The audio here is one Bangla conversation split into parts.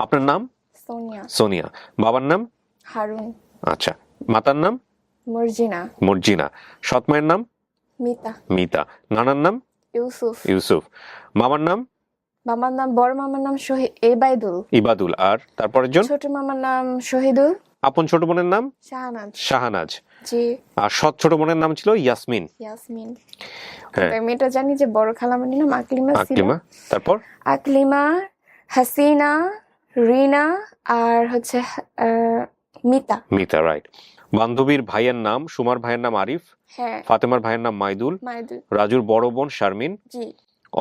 আপনার নাম? সোনিয়া। সোনিয়া। বাবার নাম? হারুন। আচ্ছা। মাতার নাম? মর্জিনা। মর্জিনা। সৎ মায়ের নাম? মিতা। মিতা। নানার নাম? ইউসুফ। ইউসুফ। মামার নাম? মামার নাম, বড় মামার নাম এবাইদুল। ইবাদুল। আর তারপরের জন? ছোট মামার নাম শহীদুল। আপন ছোট বোনের নাম? শাহনাজ। শাহনাজ। জি। আর সৎ ছোট বোনের নাম ছিল ইয়াসমিন। ইয়াসমিন। হ্যাঁ। আমি এটা জানি যে বড় খালামণির নাম আকলিমা ছিল। আকলিমা। তারপর? আকলিমা, হাসিনা, রিনা আর হচ্ছে মিতা। মিতা, রাইট। বান্ধবীর ভাইয়ের নাম? সুমার ভাইয়ের নাম আরিফ। হ্যাঁ। ফাতেমার ভাইয়ের নাম মাইদুল। মাইদুল। রাজুর বড় বোন শারমিন। জি।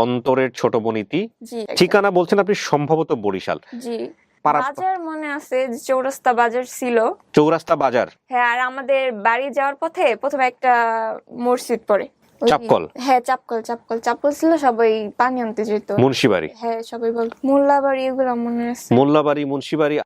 অন্তরের ছোট বোন ইতি। জি। ঠিকানা বলছেন আপনি সম্ভবত বরিশাল। জি। বাজার মনে আছে যে চৌরাস্তা বাজার ছিল। চৌরাস্তা বাজার। হ্যাঁ, আর আমাদের বাড়ি যাওয়ার পথে প্রথমে একটা মসজিদ পড়ে। চাপকল। হ্যাঁ, চাপকল ছিল, সবাই পানি আনতে যেত। মুন্সিবাড়ি। হ্যাঁ, সবাই বল মোল্লাবাড়ি, এগুলো মনে আছে। মোল্লাবাড়ি, মুন্সিবাড়ি।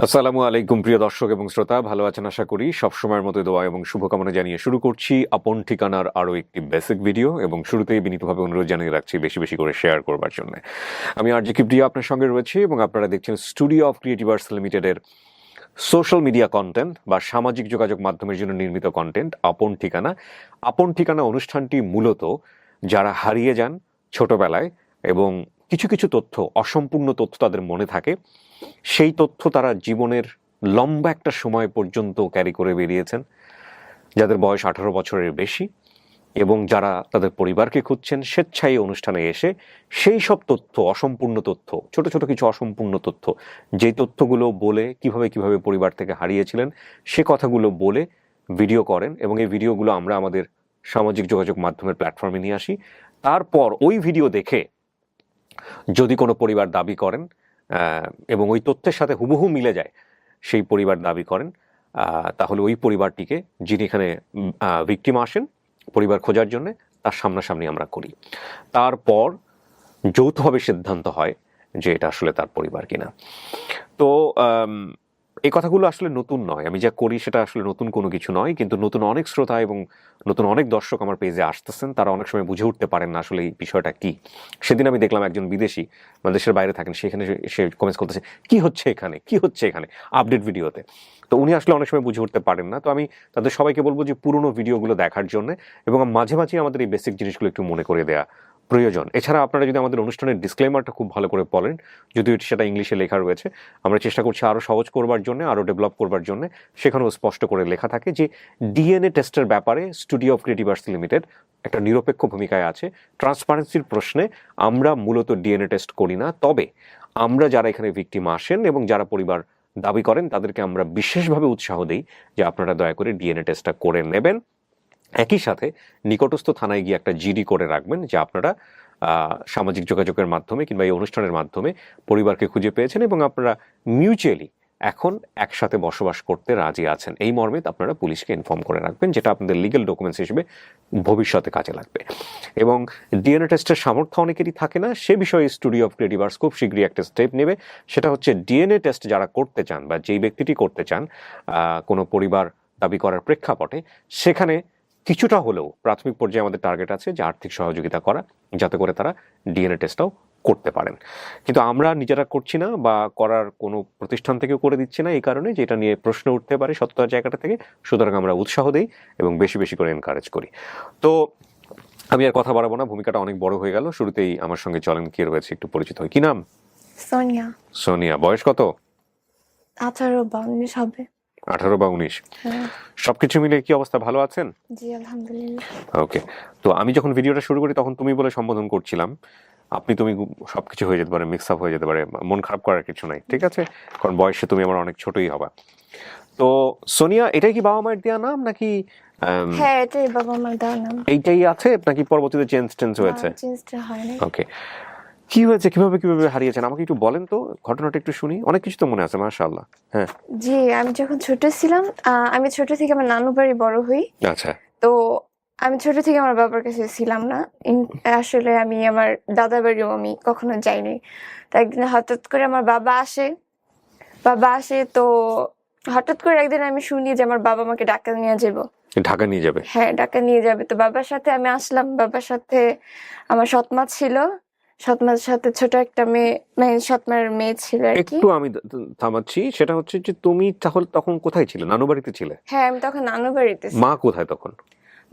আসসালামু আলাইকুম প্রিয় দর্শক এবং শ্রোতা, ভালো আছেন আশা করি। সবসময়ের মতো দোয়া এবং শুভকামনা জানিয়ে শুরু করছি আপন ঠিকানার আরও একটি বেসিক ভিডিও, এবং শুরুতেই বিনীতভাবে অনুরোধ জানিয়ে রাখছি বেশি বেশি করে শেয়ার করবার জন্য। আমি আর জি কিবরিয়া আপনার সঙ্গে রয়েছি, এবং আপনারা দেখছেন স্টুডিও অফ ক্রিয়েটিভ আর্টস লিমিটেডের সোশ্যাল মিডিয়া কন্টেন্ট বা সামাজিক যোগাযোগ মাধ্যমের জন্য নির্মিত কন্টেন্ট আপন ঠিকানা। আপন ঠিকানা অনুষ্ঠানটি মূলত যারা হারিয়ে যান ছোটবেলায় এবং কিছু কিছু তথ্য, অসম্পূর্ণ তথ্য তাদের মনে থাকে, সেই তথ্য তারা জীবনের লম্বা একটা সময় পর্যন্ত ক্যারি করে বেরিয়েছেন, যাদের বয়স 18 বছরের বেশি, এবং যারা তাদের পরিবারকে খুঁজছেন, স্বেচ্ছায় অনুষ্ঠানে এসে সেই সব তথ্য, অসম্পূর্ণ তথ্য, ছোট ছোট কিছু অসম্পূর্ণ তথ্য, যেই তথ্যগুলো বলে কিভাবে পরিবার থেকে হারিয়েছিলেন সে কথাগুলো বলে ভিডিও করেন, এবং এই ভিডিওগুলো আমরা আমাদের সামাজিক যোগাযোগ মাধ্যমের প্ল্যাটফর্মে নিয়ে আসি। তারপর ওই ভিডিও দেখে যদি কোনো পরিবার দাবি করেন এবং ওই তথ্যের সাথে হুবহু মিলে যায়, সেই পরিবার দাবি করেন, তাহলে ওই পরিবারটিকে, যিনি এখানে ভিকটিম আসেন পরিবার খোঁজার জন্য, তার সামনাসামনি আমরা করি। তারপর যৌথভাবে সিদ্ধান্ত হয় যে এটা আসলে তার পরিবার কিনা। তো এই কথাগুলো আসলে নতুন নয়, আমি যা করি সেটা আসলে নতুন কোনো কিছু নয়, কিন্তু নতুন অনেক শ্রোতা এবং নতুন অনেক দর্শক আমার পেজে আসতেছেন, তারা অনেক সময় বুঝে উঠতে পারেন না আসলে এই বিষয়টা কি। সেদিন আমি দেখলাম একজন বিদেশি, মানে দেশের বাইরে থাকেন, সেখানে সে কমেন্টস করতেছে কি হচ্ছে এখানে আপডেট ভিডিওতে। তো উনি আসলে অনেক সময় বুঝে উঠতে পারেন না। তো আমি তাদের সবাইকে বলবো যে পুরনো ভিডিওগুলো দেখার জন্য, এবং মাঝে মাঝে আমাদের এই বেসিক জিনিসগুলো একটু মনে করে দেওয়া প্রয়োজন। এছাড়া আপনারা যদি আমাদের অনুষ্ঠানের ডিসক্লেমারটা খুব ভালো করে পড়েন, যদিও সেটা ইংলিশে লেখা রয়েছে, আমরা চেষ্টা করছি আরও সহজ করবার জন্য, আরও ডেভেলপ করবার জন্য। সেখানেও স্পষ্ট করে লেখা থাকে যে ডিএনএ টেস্টের ব্যাপারে studio of creative arts limited একটা নিরপেক্ষ ভূমিকায় আছে। ট্রান্সপারেন্সির প্রশ্নে আমরা মূলত ডিএনএ টেস্ট করি না, তবে আমরা যারা এখানে ভিকটিম আসেন এবং যারা পরিবার দাবি করেন তাদেরকে আমরা বিশেষভাবে উৎসাহ দিই যে আপনারা দয়া করে ডিএনএ টেস্টটা করে নেবেন। একই সাথে নিকটস্থ থানায় গিয়ে একটা জিডি করে রাখবেন যে আপনারা সামাজিক যোগাযোগের মাধ্যমে কিংবা এই অনুষ্ঠানের মাধ্যমে পরিবারকে খুঁজে পেয়েছেন এবং আপনারা মিউচুয়ালি এখন একসাথে বসবাস করতে রাজি আছেন। এই মর্মে আপনারা পুলিশকে ইনফর্ম করে রাখবেন, যেটা আপনাদের লিগ্যাল ডকুমেন্টস হিসেবে ভবিষ্যতে কাজে লাগবে। এবং ডিএনএ টেস্টের সামর্থ্য অনেকেরই থাকে না, সে বিষয়ে স্টুডিও অফ ক্রিয়েটিভ আর্টস খুব শীঘ্রই একটা স্টেপ নেবে। সেটা হচ্ছে ডিএনএ টেস্ট যারা করতে চান বা যেই ব্যক্তিটি করতে চান কোনো পরিবার দাবি করার প্রেক্ষাপটে, সেখানে কিছুটা হলেও প্রাথমিক পর্যায়ে আমাদের টার্গেট আছে যে আর্থিক সহযোগিতা করা, যাতে করে তারা ডিএনএ টেস্টটাও করতে পারেন। কিন্তু আমরা নিজেরা করছি না বা করার কোনো প্রতিষ্ঠান থেকেও করে দিচ্ছি না, এই কারণে যে এটা নিয়ে প্রশ্ন উঠতে পারে সত্যতার জায়গাটা থেকে। সুতরাং আমরা উৎসাহ দিই এবং বেশি বেশি করে এনকারেজ করি। তো আমি আর কথা বাড়াবো না, ভূমিকাটা অনেক বড় হয়ে গেল। শুরুতেই আমার সঙ্গে চলেন কে রয়েছে একটু পরিচিত হয়। কি নাম? সোনিয়া। সোনিয়া। বয়স কত? 18 বা 19 হবে। 18 বা 19। সবকিছু মিলে কি অবস্থা, ভালো আছেন? জি, আলহামদুলিল্লাহ। ওকে। তো আমি যখন ভিডিওটা শুরু করি তখন তুমি বলে সম্বোধন করছিলাম, আপনি তুমি সবকিছু হয়ে যেতে পারে, মিক্স আপ হয়ে যেতে পারে, মন খারাপ করার কিছু নাই, ঠিক আছে? কারণ বয়সে তুমি আমার অনেক ছোটই হবা। তো সোনিয়া, এটাই কি বাবা মায়ের দেওয়া নাম নাকি? হ্যাঁ, এটাই বাবা মার দেওয়া নাম। এইটাই আছে নাকি পরবর্তীতে চেঞ্জ হয়েছে? চেঞ্জটা হয় না। ওকে। কি হয়েছে, কিভাবে হারিয়েছেন আমাকে একটু বলেন তো, ঘটনাটা একটু শুনি। অনেক কিছু তো মনে আছে, মাশাআল্লাহ। হ্যাঁ জি, আমি যখন ছোট ছিলাম, আমি ছোট থেকে আমার নানু বাড়ি বড় হই। আচ্ছা। তো আমি ছোট থেকে আমার বাবার কাছে ছিলাম না। আসলে আমি আমার দাদা বাড়িও আমি কখনো যাইনি। তো একদিন হঠাৎ করে আমার বাবা আসে, তো হঠাৎ করে একদিন আমি শুনি যে আমার বাবা আমাকে ডাক্তার নিয়ে যাবো। ঢাকা নিয়ে যাবে? হ্যাঁ, ঢাকা নিয়ে যাবে। তো বাবার সাথে আমি আসলাম। বাবার সাথে আমার সৎমা ছিল। সৎমার সাথে ছোট একটা মেয়ে, মানে সৎমার মেয়ে ছিল আর কি। একটু আমি থামাচ্ছি, সেটা হচ্ছে যে তুমি তাহলে তখন কোথায় ছিলে? নানু বাড়িতে ছিলে? হ্যাঁ, আমি তখন নানু বাড়িতে ছিলাম। মা কোথায় তখন?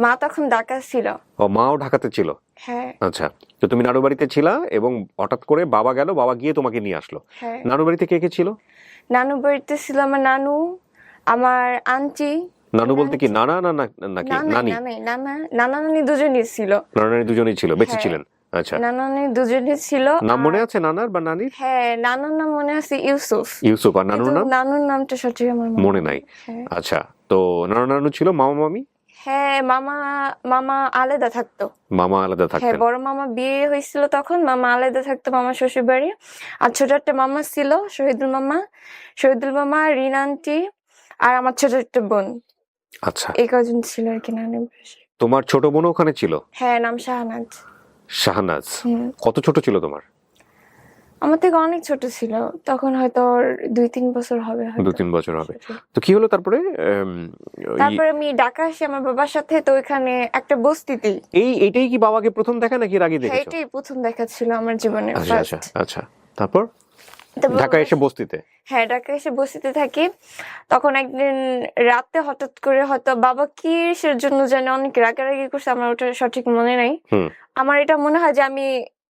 মা তখন ঢাকা ছিল। ও, মাও ঢাকাতে ছিল। হ্যাঁ, আচ্ছা, তো তুমি নানু বাড়িতে ছিলা এবং হঠাৎ করে বাবা গেল, বাবা গিয়ে তোমাকে নিয়ে আসলো। হ্যাঁ। নানু বাড়িতে কে কে ছিল? নানু বাড়িতে ছিল আমার নানু, আমার আন্টি। নানু বলতে কি নানা না নাকি নানি? নানা নানি দুজনই ছিল। নানা নানি দুজনেই ছিল, বেঁচে হ্যাঁ। ছিলেন? আচ্ছা, নানা নানি দুজনই ছিল। নাম মনে আর আছে নানার বা নানির? হ্যাঁ, নানার নাম মনে আছে ইউসুফ। ইউসুফ। আর নানুর কিন্তু নাম নানুর নামটা সঠিক আমার মনে নাই। হ্যাঁ। আচ্ছা, তো নানা নানু ছিল, মামা মামি? হ্যাঁ, মামা আলাদা থাকতো। মামা আলাদা হ্যাঁ, থাকতেন? বড় মামা বিয়ে হয়েছিল তখন, মামা আলাদা থাকতো, মামা শ্বশুর বাড়ি। আর ছোট একটা মামা ছিল, শহীদুল মামা, রিনা আন্টি, আর আমার ছোট একটা বোন। আচ্ছা, এই কজন ছিল আর কি নানি বাসায়। তোমার ছোট বোনও ওখানে ছিল? হ্যাঁ, নাম শাহনাজ। শাহনাজ। হুম। কত ছোট ছিল তোমার? আমার থেকে অনেক ছোট ছিল, তখন হয়তো ওর 2-3 বছর হবে হয়তো। 2-3 বছর হবে। তো কি হলো তারপরে? তারপরে আমি ঢাকা আসি আমার বাবার সাথে, তো ওইখানে একটা বস্তিতে। এইটাই কি বাবাকে প্রথম দেখা নাকি এর আগে দেখেছো? এটাই প্রথম দেখা ছিল আমার জীবনে, আচ্ছা আচ্ছা ফার্স্ট। আচ্ছা, তারপর ঢাকা এসে বস্তিতে? হ্যাঁ, ঢাকা এসে বস্তিতে থাকি। তখন একদিন রাতে হঠাৎ করে হয়তো বাবা কিসের জন্য জানি অনেক রাগারাগি করছে, আমার ওটা সঠিক মনে নাই। হুম। আমার এটা মনে হয় যে আমি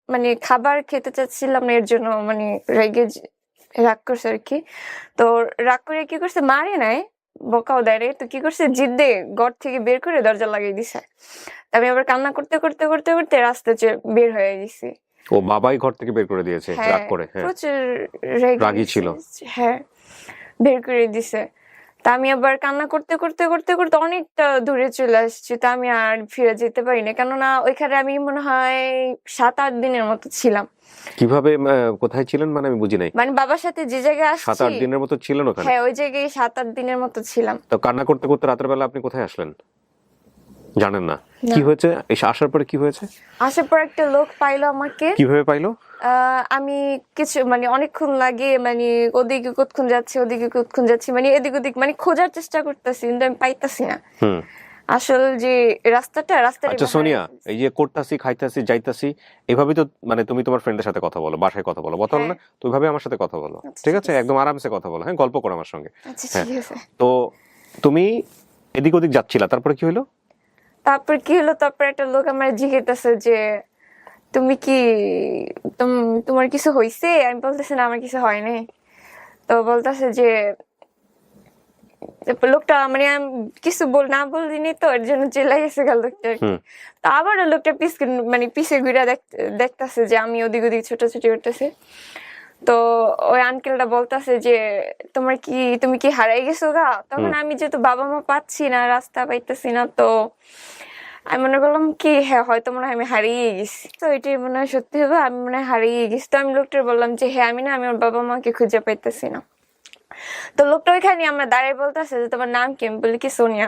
মানে খাবার খেতে চাচ্ছিলাম না, এর জন্য মানে রাগ করছে আর কি। তো রাগ করে কি করছে, মারে নাই, বকাও দেয় নাই, তো কি করছে, জিদ্দে ঘর থেকে বের করে দরজা লাগিয়ে দিছে। আমি আবার কান্না করতে করতে করতে করতে রাস্তায় বের হয়ে গেছি। ও, বাবাই ঘর থেকে বের করে দিয়েছে রাগ হ্যাঁ, করে? হ্যাঁ, প্রচুর রাগী ছিল। হ্যাঁ, বের করে দিছে। তা আমি আবার কান্না করতে করতে করতে করতে অনেকটা দূরে চলে আসছি। তা আমি আর ফিরে যেতে পারি না, কেননা ওইখানে আমি মনে হয় 7-8 দিনের মতো ছিলাম। কিভাবে কোথায় ছিলেন মানে আমি বুঝি নাই। মানে বাবার সাথে যে জায়গায় 7-8 আসছি, দিনের মতো ছিলেন ওখানে? হ্যাঁ, ওই জায়গায় 7-8 দিনের মতো ছিলাম। তো কান্না করতে করতে রাতের বেলা আপনি কোথায় আসলেন? জানেন না না। কি হয়েছে? এসে আসার পরে কি হয়েছে? আসার পর একটা লোক পাইলো আমাকে। কিভাবে পাইলো? আমি কিছু মানে অনেকক্ষণ লাগে, মানে ওদিকে কতক্ষণ যাচ্ছি, ওদিকে কতক্ষণ যাচ্ছি, মানে এদিক ওদিক মানে খোঁজার চেষ্টা করতেছি, কিন্তু আমি পাইতাছি না হুম। আসল যে রাস্তাটা। আচ্ছা সোনিয়া, এই যে করতাছি, খাইতাছি, যাইতাছি, এভাবেই তো মানে তুমি তোমার ফ্রেন্ডের সাথে কথা বলো, বাসায় কথা বলো, বলো না? তো ওইভাবে আমার সাথে কথা বলো, আচ্ছা, ঠিক ঠিক আছে? আছে। একদম আরামসে কথা বলো, হ্যাঁ, গল্প করো আমার সঙ্গে। আচ্ছা, হ্যাঁ, ঠিক আছে। তো তুমি এদিক ওদিক যাচ্ছিলা, তারপরে কি হলো? তারপর কি হলো, তারপর একটা লোক আমার জিজ্ঞেসে যে তুমি কি তোমার কিছু হয়েছে? আমি বলতেছি না, আমার কিছু হয় নাই। তো বলতেছে যে তারপর লোকটা মানে আমি কিছু না বলিনি, তো এর জন্য চেল্লাই গেছে গেল লোকটা আর কি। হুম। তো আবার লোকটা মানে পিছে ঘুরে দেখতেছে যে আমি ওদিক ওদিক ছোটাছুটি করতেছি। তো ওই আঙ্কেলটা বলতেছে যে তুমি কি হারাই গেছো গা? তখন আমি যেহেতু বাবা মা পাচ্ছি না, রাস্তা পাইতেছি না, তো আমি মনে করলাম কি হ্যাঁ হয়তো মনে হয় আমি হারিয়ে গেছি। তো এটাই মনে হয় সত্যি হবে, আমি মনে হয় হারিয়ে গেছি। তো আমি লোকটার বললাম যে হ্যাঁ আমি আমার বাবা মাকে খুঁজে পাইতেছি না। তো লোকটা ওইখানে আমরা দাঁড়িয়ে বলতেছে যে তোমার নাম কি? আমি বলি কি সোনিয়া।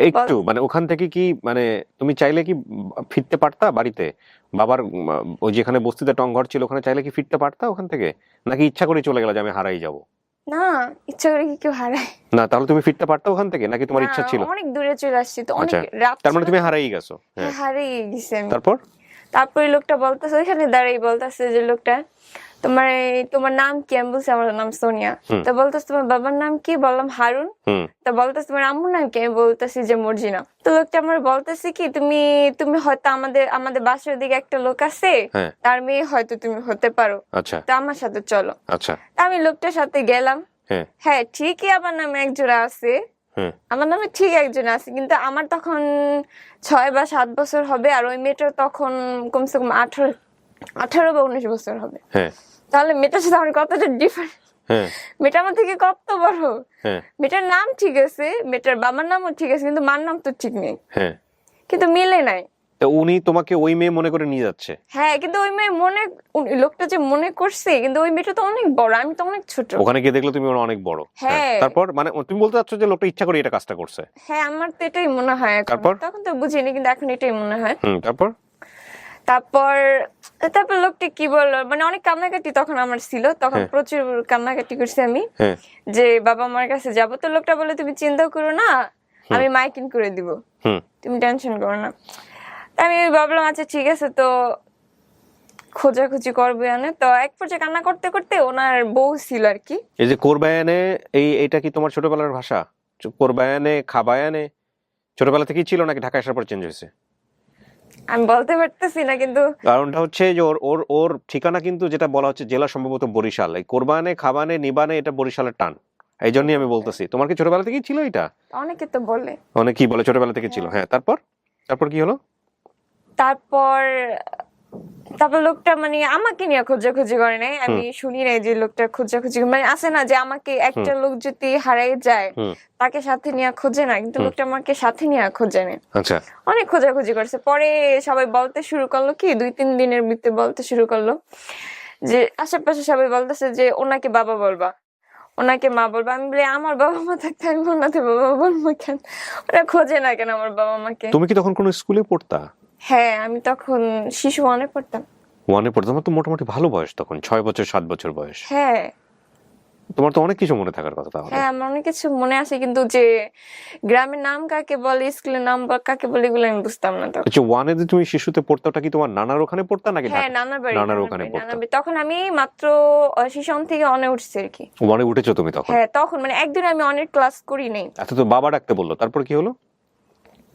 একটু মানে ওখান থেকে কি মানে তুমি চাইলে কি ফিরতে পারতা বাড়িতে? বাবার ওই যেখানে বস্তিতে টংঘর ছিল ওখানে চাইলে কি ফিরতে পারতা ওখান থেকে, নাকি ইচ্ছা করে চলে গেলা যে আমি হারাই যাব? না, ইচ্ছা করে কি কেউ হারায়? না, তাহলে তুমি ফিরতে পারতা ওখান থেকে, নাকি তোমার ইচ্ছা ছিল? অনেক দূরে চলে আসছি, তো অনেক আচ্ছা, রাত তার মানে ছিল তুমি তো। হারাই গেছো। হ্যাঁ, হ্যাঁ, হারিয়ে গেছি আমি। তারপর লোকটা বলতেছে ওইখানে দাঁড়িয়ে বলতেছে যে লোকটা তোমার নাম কি? আমি বলছি আমার নাম সোনিয়া। তো বলতেছে তোমার বাবার নাম কি? বললাম হারুন। তো বলতেছে তোমার আম্মুর নাম কি? আমি বলতেছি যে মর্জিনা। তো লোকটা আমার বলতেছে কি তুমি হয়তো আমাদের বাসার দিকে একটা লোক আছে, তার মেয়ে হয়তো তুমি হতে পারো, তো আমার সাথে চলো। আমি লোকটার সাথে গেলাম। হ্যাঁ, ঠিকই আমার নামে একজোড়া আছে, আমার নামে ঠিক একজন আছে, কিন্তু আমার তখন 6 বা 7 বছর হবে, আর ওই মেয়েটার তখন কমসে কম 18 বা 19 বছর হবে। তাহলে মেয়েটার সাথে আমার কতটা ডিফারেন্ট, মেয়েটা আমার থেকে কত বড়। মেয়েটার নাম ঠিক আছে, মেয়েটার বাবার নামও ঠিক আছে, কিন্তু মার নাম তো ঠিক নেই, কিন্তু মিলে নাই। তো উনি তোমাকে ওই মেয়ে মনে করে নিয়ে যাচ্ছে? হ্যাঁ, কিন্তু ওই মেয়ে লোকটা যে মনে করছে, কিন্তু ওই মেয়েটা তো অনেক বড়, আমি তো অনেক ছোট। ওখানে গিয়ে দেখলো তুমি অনেক বড়। হ্যাঁ, তারপর মানে তুমি বলতে চাচ্ছ যে লোকটা ইচ্ছা করে এটা কাজটা করছে? হ্যাঁ, আমার তো এটাই মনে হয়। তখন তো বুঝিনি, কিন্তু এখন এটাই মনে হয়। তারপর লোকটি কি বললো, মানে অনেক কান্নাকাটি তখন আমার ছিল, তখন প্রচুর কান্নাকাটি করছি আমি যে বাবা মার কাছে যাবো। তো লোকটা বলে তুমি চিন্তা করো না, আমি মাইকিং করে দিব, তুমি টেনশন করো না। আমি ভাবলাম আচ্ছা ঠিক আছে, তো খোঁজাখুঁজি করবে আনে। তো এক পর্যায়ে কান্না করতে করতে ওনার বউ ছিল আর কি। এই যে কোরবায়ানে, এইটা কি তোমার ছোটবেলার ভাষা? কোরবায়ানে খাবায়ানে ছোটবেলা থেকেই ছিল নাকি ঢাকা আসার পর চেঞ্জ হয়েছে? আমি বলতে পারতেছি না, কিন্তু কারণটা হচ্ছে যে ওর ওর ওর ঠিকানা কিন্তু যেটা বলা হচ্ছে জেলা সম্ভবত বরিশাল। এই কোরবানে খাবানে নিবানে এটা বরিশালের টান, এই জন্যই আমি বলতেছি। তোমার কি ছোটবেলা থেকেই ছিল এটা? অনেকে তো বলে, অনেকেই বলে ছোটবেলা থেকে ছিল। হ্যাঁ, তারপর তারপর কি হলো? তারপর তারপর লোকটা মানে আমাকে নিয়ে খোঁজাখুঁজি করে নাই, আমি শুনি নাই যে লোকটা খোঁজাখুঁজি মানে আছে না যে আমাকে একটা লোক যদি হারাই যায় তাকে সাথে নিয়ে খোঁজে না, কিন্তু লোকটা আমাকে সাথে নিয়ে খোঁজে না। আচ্ছা, অনেক খোঁজাখুঁজি করছে। পরে সবাই বলতে শুরু করলো কি 2-3 দিনের ভিতরে বলতে শুরু করলো যে আশেপাশে সবাই বলতেছে যে ওনাকে বাবা বলবা, ওনাকে মা বলবা। আমি বলি আমার বাবা মা থাকতে আমি ওনাদের বাবা বলবো কেন? ওরা খোঁজে না কেন আমার বাবা মাকে? তুমি কি তখন কোন স্কুলে পড়তা? হ্যাঁ, আমি তখন শিশু 1-এ পড়তাম। 1-এ পড়তাম। তোমার তো মোটামুটি ভালো বয়স তখন, 6 বছর 7 বছর বয়স। হ্যাঁ তোমার তো অনেক কিছু মনে থাকার কথা তাহলে। হ্যাঁ, আমার অনেক কিছু মনে আছে, কিন্তু যে গ্রামের নাম কাকে বলে, স্কুলের নাম কাকে বলে, এগুলো আমি বুঝতাম না তখন। আচ্ছা, 1-এ যে তুমি শিশুতে পড়তা, ওটা কি তোমার নানার ওখানে পড়তা নাকি হ্যাঁ, নানার বাড়ি, নানার ওখানে পড়তা? তখন আমি মাত্র শিশু 1 থেকে 1-এ উঠছি আর কি। 1-এ উঠেছো তুমি তখন? হ্যাঁ, তখন মানে একদিন আমি অনেক ক্লাস করি নাই। আচ্ছা, তো বাবা ডাকতে বললো, তারপর কি হলো?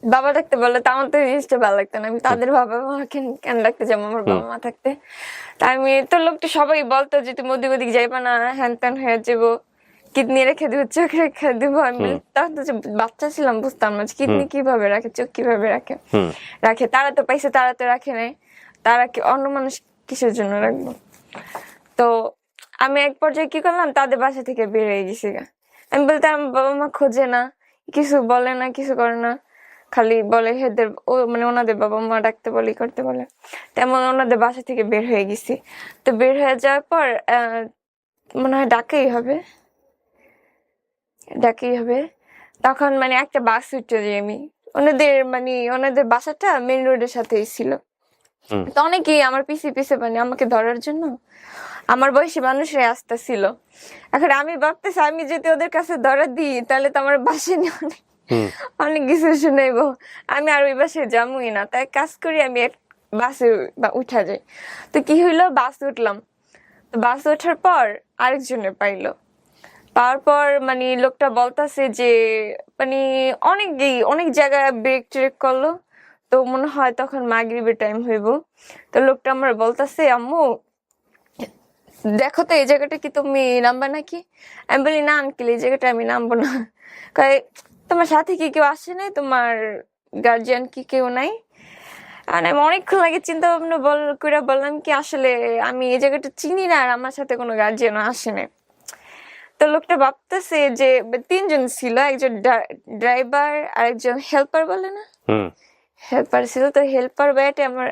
বাবা ডাকতে বললে তো আমার তো এই জিনিসটা ভালো লাগতো না। আমি তাদের বাবা মা কেন ডাকতে যাবো আমার বাবা মা থাকতে? তা আমি তো লোকটা সবাই বলতো যে তুমি ওদিক ওদিক যাইবা না, হ্যান ত্যান হয়ে যাবো, কিডনি রেখে দিব, চোখ রেখে দিব। আমি তখন তো যে বাচ্চা ছিলাম, বুঝতাম না কিডনি কিভাবে রাখে, চোখ কিভাবে রাখে। তারা তো পাইছে, তারা তো রাখে নাই, তারা কি অন্য মানুষ কিসের জন্য রাখবো? তো আমি এক পর্যায়ে কি করলাম, তাদের বাসা থেকে বের হয়ে গেছি গা। আমি বলতে আমার বাবা মা খোঁজে না, কিছু বলে না, কিছু করে না, খালি বলে হেদের ও মানে ওনাদের বাবা মা ডাকতে বলে, করতে বলে। তেমন ওনাদের বাসা থেকে বের হয়ে গেছি। তো বের হয়ে যাওয়ার পর মনে হয় ডাকেই হবে। তখন মানে একটা বাস উঠে যাই আমি। ওনাদের বাসাটা মেইন রোডের সাথেই ছিল। তো অনেকেই আমার পিছে পিছে মানে আমাকে ধরার জন্য আমার বয়সী মানুষরাই আসতেছিল। এখন আমি ভাবতেছি আমি যদি ওদের কাছে ধরা দিই তাহলে তো আমার বাসে নিয়ে অনেক কিছু শুনাইবো, আমি আর ওই বাসে যাবই না। তাই কাজ করি, আমি এক বাসে উঠা যাই। তো কি হইলো, বাসে উঠলাম। তো বাসে ওঠার পর আরেকজনে পাইলো। পাওয়ার পর মানে লোকটা বলতাছে যে মানে অনেক জায়গায় ব্রেক ট্রেক করলো। তো মনে হয় তখন মাগরিবের টাইম হইব। তো লোকটা আমার বলতাছে আম্মু দেখো তো এই জায়গাটা কি তুমি নামবা নাকি? আমি বলি না আঙ্কেল, এই জায়গাটা আমি নামবো না। কয় তোমার সাথে কি কেউ আসে নাই, তোমার গার্জিয়ান কি কেউ নাই? আর আমি অনেকক্ষণ লাগে চিন্তা ভাবনা করে বললাম কি আসলে আমি এই জায়গাটা চিনি না, আর আমার সাথে কোনো গার্জিয়ানও আসে নাই। তো লোকটা ভাবতেছে যে 3 জন ছিল, একজন ড্রাইভার আর একজন হেল্পার, বলে না হেল্পার ছিল। তো হেল্পার বাইটে আমার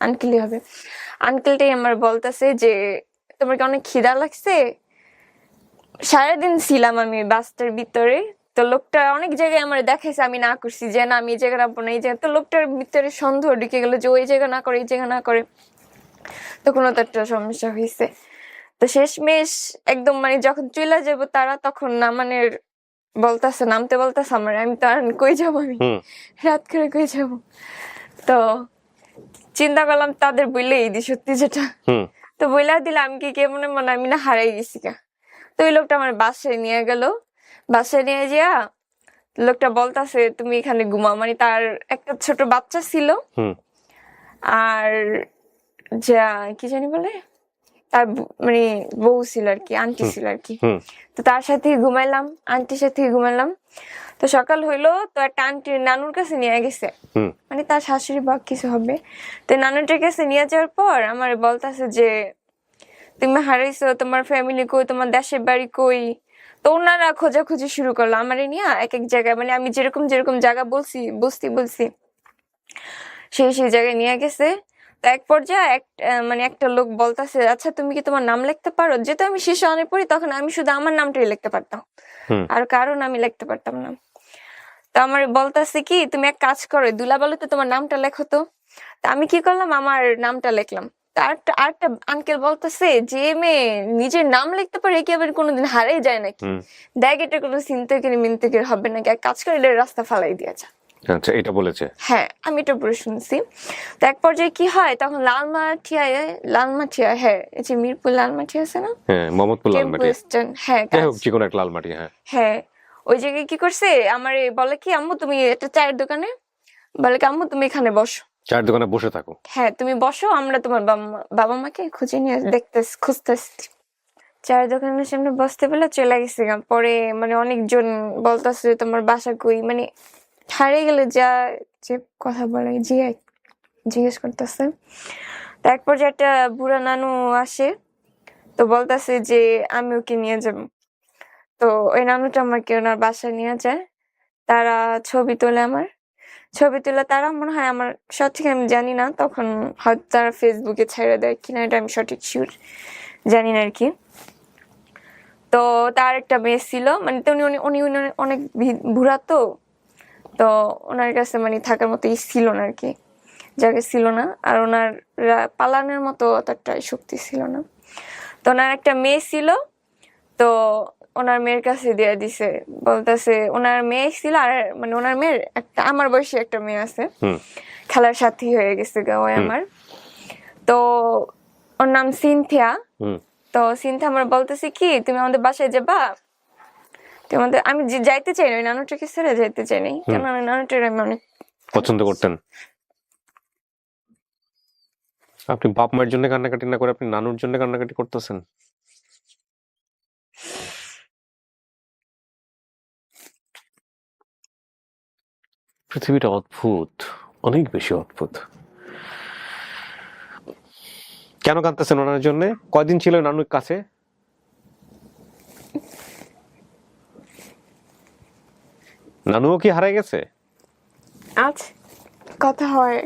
আঙ্কেলই হবে। আঙ্কেলটাই আমার বলতেছে যে তোমার কি অনেক খিদা লাগছে? সারাদিন ছিলাম আমি বাসটার ভিতরে। তো লোকটা অনেক জায়গায় আমার দেখাইছে, আমি না করছি যে না আমি এই জায়গা রাখবো না, এই জায়গা। তো লোকটার ভিতরে সন্দেহ ঢুকে গেল যে ওই জায়গা না করে এই জায়গা না করে। তখন তো একটা সমস্যা হয়েছে। তো শেষমেশ একদম মানে যখন চলে যাবো তারা, তখন নামানের নামতে বলতেছে আমার। আমি তো আর কই যাবো, আমি রাত করে কই যাবো? তো চিন্তা করলাম তাদের বললেই দি সত্যি যেটা। তো বইলা দিলে আমি কি কেমন মনে আমি না হারাই গেছি গা। তো ওই লোকটা আমার বাসায় নিয়ে গেল। বাসায় নিয়ে যা লোকটা বলতাছে তুমি এখানে ঘুমাও, মানে তার একটা ছোট বাচ্চা ছিল আর যা কি জানি বলে তার মানে বউ ছিল আর কি, আন্টি ছিল আর কি। তো তার সাথে ঘুমাইলাম, আন্টির সাথে ঘুমাইলাম। তো সকাল হইলো, তো একটা আন্টি নানুর কাছে নিয়ে গেছে, মানে তার শাশুড়ি বা কিছু হবে। তো নানুটার কাছে নিয়ে যাওয়ার পর আমার বলতেছে যে তুমি হারাইছো, তোমার ফ্যামিলি কই, তোমার দেশের বাড়ি কই? তো ওনারা খোঁজাখুঁজি শুরু করলো আমার নিয়ে এক এক জায়গায়, মানে আমি যেরকম যেরকম জায়গা বলছি সেই জায়গায় নিয়ে গেছে। তো এক পর্যায়ে একটা লোক বলতেছে আচ্ছা তুমি কি তোমার নাম লিখতে পারো? যেহেতু আমি শিশু 1-এ পড়ি তখন আমি শুধু আমার নামটাই লিখতে পারতাম, আর কারণ আমি লিখতে পারতাম না। তো আমার বলতেছে কি তুমি এক কাজ করো, দুলাবালুতে তোমার নামটা লেখো তো। আমি কি করলাম, আমার নামটা লিখলাম। আরেকটা আঙ্কেল বলতেছে যে মেয়ে নিজের নাম লিখতে পারে কি আবার কোনোদিন হারিয়ে যায় নাকি, দেখ এটা কোনো চিন্তাকিরি মিনতিকির হবে নাকি, এক কাজ করে এটা রাস্তা ফালাই দিয়ে যা। আচ্ছা, এটা বলেছে? হ্যাঁ, আমি এটা পরে শুনছি। তো এক পর্যায়ে কি হয়, তখন লালমাটিয়া, হ্যাঁ এই যে মিরপুর লালমাটি আছে না, হ্যাঁ মোহাম্মদপুর লালমাটি, হ্যাঁ যাই হোক যে কোনো এক লালমাটি। হ্যাঁ হ্যাঁ, ওই জায়গায় কি করছে, আমার বলে কি আম্মু তুমি একটা চায়ের দোকানে, বলে কি আম্মু তুমি এখানে বসো, চায়ের দোকানে বসে থাকো। হ্যাঁ তুমি বসো, আমরা তোমার বাবা মাকে খুঁজে নিয়ে খুঁজতেছি। চায়ের দোকানের সামনে বসতে পেলে চলে গেছি। পরে মানে অনেকজন বলতেছে তোমার বাসা কই, মানে হারিয়ে গেলে যা যে কথা বলে জিজ্ঞেস করতেছে। তো এক পর্যায়ে একটা বুড়া নানু আসে, তো বলতেছে যে আমি ওকে নিয়ে যাব। তো ওই নানুটা আমাকে ওনার বাসায় নিয়ে যায়, তারা ছবি তোলে, আমার ছবি তুলে তারা মনে হয়, আমার সঠিক আমি জানি না, তখন হয়তো তারা ফেসবুকে ছেড়ে দেয় কিনা এটা আমি সঠিক শিওর জানি না আর কি। তো তার একটা মেয়ে ছিল, মানে উনি অনেক বুড়া, তো ওনার কাছে মানে থাকার মতো ছিল না আর কি, জায়গা ছিল না, আর ওনার পালানোর মতো অতটা শক্তি ছিল না। তো ওনার একটা মেয়ে ছিল, তো ওনার মেয়ের কাছে দিয়ে দিছে, বলতেছে ওনার মেয়ে ছিল, আর মানে ওনার মেয়ের একটা আমার বয়সী একটা মেয়ে আছে, খেলার সাথী হয়ে গেছে ওই আমার। তো ওর নাম সিনথিয়া। তো সিনথিয়া আমার বলতেছে কি তুমি আমাদের বাসায় যাবা, আমি যাইতে চাই না, ওই নানুটাকে ছেড়ে যাইতে চাই নাই, কেন ওই নানুটার আমি অনেক পছন্দ করতেন। আপনি বাপ মায়ের জন্য কান্নাকাটি না করে আপনি নানুর জন্য কান্নাকাটি করতেছেন। পৃথিবীটা অদ্ভুত, অনেক বেশি অদ্ভুত। কেন কাঁদতেছেন ওনার জন্য? কয়দিন ছিল নানুর কাছে? নানুও কি হারাই গেছে? আজ কথা হয়।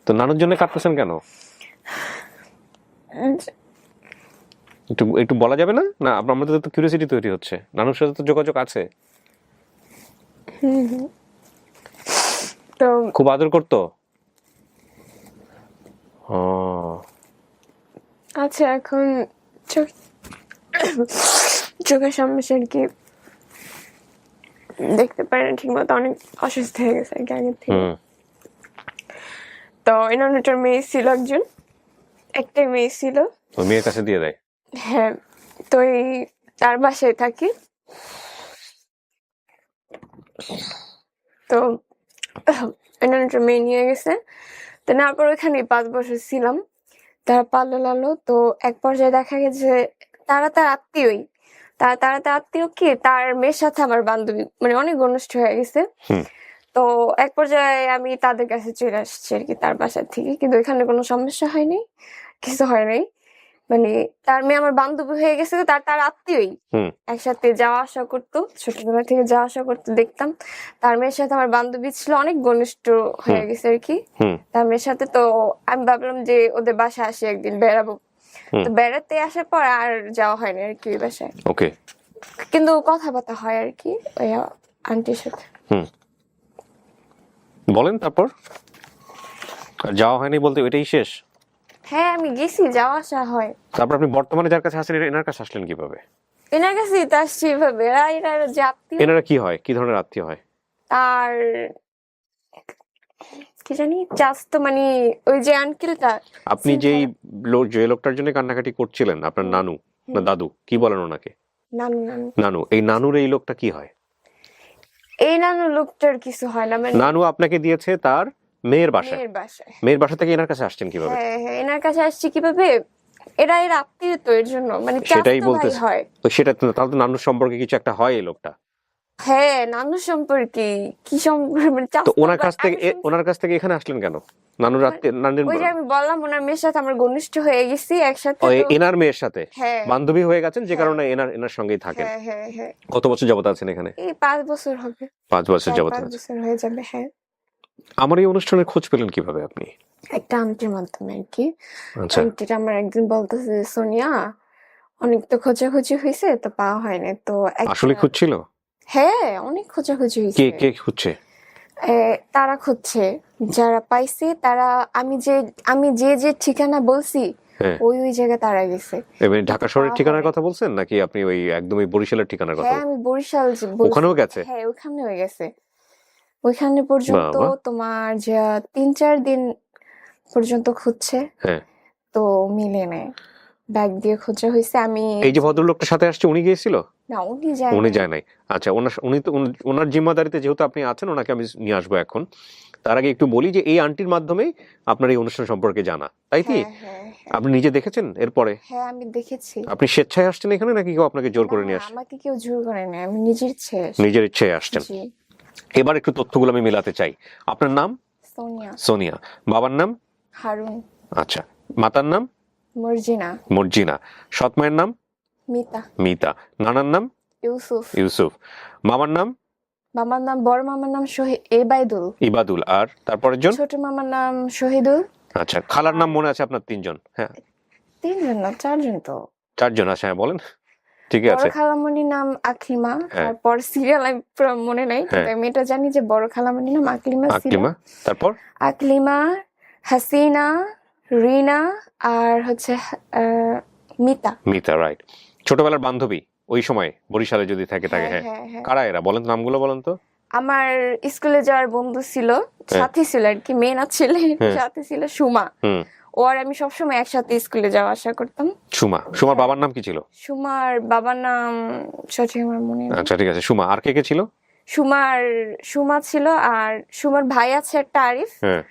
তো নানুর জন্য কাঁদতেছেন কেন? একটু বলা যাবে না? না আমাদের তো কিউরিওসিটি তৈরি হচ্ছে। নানুর সাথে তো যোগাযোগ আছে? তো খুব আদর করতো? আচ্ছা, এখন চোখের সামনে সে আর কি দেখতে পারে না ঠিক মতো, অনেক অসুস্থ হয়ে গেছে আর কি আগের থেকে। তো এই নানুটার মেয়ে ছিল একটাই মেয়ে ছিল, মেয়ের কাছে দিয়ে দেয়। হ্যাঁ, তো এই তার বাসায় থাকি। তো এই নানুটার মেয়ে নিয়ে গেছে, তো নেওয়ার পর ওইখানে 5 বছর ছিলাম, তারা পাল্লো লালো। তো এক পর্যায়ে দেখা গেছে তারা তার আত্মীয়ই, তারা তার আত্মীয় কি, তার মেয়ের সাথে আমার বান্ধবী মানে অনেক ঘনিষ্ঠ হয়ে গেছে। তো এক পর্যায়ে আমি তাদের কাছে চলে আসছি আর কি, তার বাসা থেকে, কিন্তু এখানে কোনো সমস্যা হয়নি, কিছু হয় নাই, মানে তার মেয়ে আমার বান্ধবী হয়ে গেছে, তার আত্মীয়ই, একসাথে যাওয়া আসা করতো, ছোটবেলা থেকে যাওয়া আসা করতো, দেখতাম। তার মেয়ের সাথে আমার বান্ধবী ছিল, অনেক ঘনিষ্ঠ হয়ে গেছে আর কি তার মেয়ের সাথে। তো আমি ভাবলাম যে ওদের বাসায় আসি একদিন বেড়াবো, তো বেড়াতে আসার পর আর যাওয়া হয়নি আর কি ওই বাসায়। ওকে, কিন্তু কথাবার্তা হয় আর কি ওই আন্টির সাথে। বলেন তারপর। যাওয়া হয়নি বলতে এটাই শেষ? হ্যাঁ, আমি গেছি, যাওয়া আসা হয়। তারপর আপনি বর্তমানে যার কাছে আসেন এনার কাছে আসলেন কিভাবে? এনার কাছে তো আসছি এভাবে, এরা যে আত্মীয়। এনারা কি হয়, কি ধরনের আত্মীয় হয়? তার কি জানি চাস্তো, মানে ওই যে আঙ্কেলটা। আপনি যে লোকটার জন্য কান্নাকাটি করছিলেন, আপনার নানু না দাদু কি বলেন ওনাকে? নানু। এই নানুর এই লোকটা কি হয়? এই নানু লোকটার কিছু হয় না, মানে নানু আপনাকে দিয়েছে তার মেয়ের বাসায়। মেয়ের বাসা থেকে এনার কাছে আসছেন কিভাবে? হ্যাঁ, এনার কাছে আসছি কিভাবে, এরা আত্মীয় তো, এর জন্য মানে সেটাই বলতে হয়। তো সেটা তাহলে তো নানুর সম্পর্কে কিছু একটা হয় এই লোকটা। হ্যাঁ, নানু সম্পর্কে কি সম্পর্কে, মানে তো ওনার কাছ থেকে এখানে আসলেন কেন? নানুর ওই যে আমি বললাম ওনার মেয়ের সাথে আমার ঘনিষ্ঠ হয়ে গেছি একসাথে, এনার মেয়ের সাথে বান্ধবী হয়ে গেছেন, যে কারণে এনার সঙ্গেই থাকেন। হ্যাঁ। কত বছর যাবত আছেন এখানে? এই 5 বছর হবে। 5 বছর যাবত 5 বছর হয়ে যাবে। হ্যাঁ। আমার এই অনুষ্ঠানের খোঁজ পেলেন কিভাবে আপনি? একটা আন্টির মাধ্যমে আর কি। আচ্ছা, আন্টিটা আমার একদিন বলতেছে সোনিয়া অনেক তো খোঁজাখুঁজি হয়েছে, তো পাওয়া হয়নি, তো আসলে খুঁজছিল? হ্যাঁ, অনেক খোঁজাখুঁজি হয়েছে। কে খুঁজছে? তারা খুঁজছে, যারা পাইছে তারা, আমি যে ঠিকানা বলছি হ্যাঁ। ওই জায়গায় তারা গেছে। এবার ঢাকা শহরের ঠিকানার কথা বলছেন নাকি আপনি ওই একদমই বরিশালের ঠিকানার কথা? হ্যাঁ আমি বরিশাল ওখানেও গেছে? হ্যাঁ ওখানেও গেছে, ওইখানে পর্যন্ত বাবা। তোমার যা 3-4 দিন পর্যন্ত খুঁজছে, হ্যাঁ। তো মিলে নেয়, ব্যাগ দিয়ে খোঁজা হয়েছে। আমি এই যে ভদ্রলোকটার সাথে আসছে উনি গিয়েছিল? না উনি যায় উনি নাই। যায় নাই। আচ্ছা, উনি তো ওনার জিম্মাদারিতে যেহেতু আপনি আছেন, ওনাকে আমি নিয়ে আসবো এখন। তার আগে একটু বলি যে এই আন্টির মাধ্যমেই আপনার এই অনুষ্ঠান সম্পর্কে জানা, তাই কি? হ্যাঁ হ্যাঁ আপনি নিজে দেখেছেন এরপরে? হ্যাঁ আমি দেখেছি। আপনি স্বেচ্ছায় আসছেন এখানে নাকি কেউ আপনাকে জোর করে না, নিয়ে আসছে? আমাকে কেউ জোর করে না, আমি নিজের ইচ্ছে নিজের ইচ্ছায় আসছেন। জি। এবার একটু তথ্যগুলো আমি মেলাতে চাই। আপনার নাম? সোনিয়া। সোনিয়া। বাবার নাম? হারুন। আচ্ছা। মাতার নাম? মর্জিনা। মর্জিনা। সৎ মায়ের নাম? মিতা। মিতা। নানার নাম? ইউসুফ। ইউসুফ। মামার নাম? মামার নাম, বড় মামার নাম এবাইদুল। ইবাদুল। আর তারপরের জন? ছোট মামার নাম শহীদুল। আচ্ছা, খালার নাম মনে আছে আপনার? 3 জন? হ্যাঁ। 3 জন না 4 জন তো। 4 জন আছে, হ্যাঁ বলেন। ঠিকই বড় আছে। খালামণির নাম আকলিমা, হ্যাঁ। তারপর সিরিয়াল আমি পুরো মনে নাই, কিন্তু হ্যাঁ। আমি এটা জানি যে বড় খালামণির নাম আকলিমা ছিল। আকলিমা। তারপর? আকলিমা, হাসিনা, রিনা, আর হচ্ছে মিতা। মিতা, রাইট। ছোটবেলার বান্ধবী ওই সময় বরিশালে যদি থাকে থাকে? হ্যাঁ হ্যাঁ। হ্যাঁ হ্যাঁ। কারা এরা? বলেন তো, নামগুলো বলেন তো। আমার স্কুলে যাওয়ার বন্ধু ছিল, সাথী ছিল আর কি, মেয়ে না ছেলে, হ্যাঁ। সাথে ছিল সুমা। হুম। ও আর আমি সবসময় একসাথে স্কুলে যাওয়া আসা করতাম। সুমা। সুমার বাবার নাম কি ছিল? সুমার বাবার নাম সঠিক আমার মনে নেই। আচ্ছা, ঠিক আছে। সুমা। আর কে কে ছিল? সুমা ছিল, আর সুমার ভাই আছে একটা আরিফ, হ্যাঁ।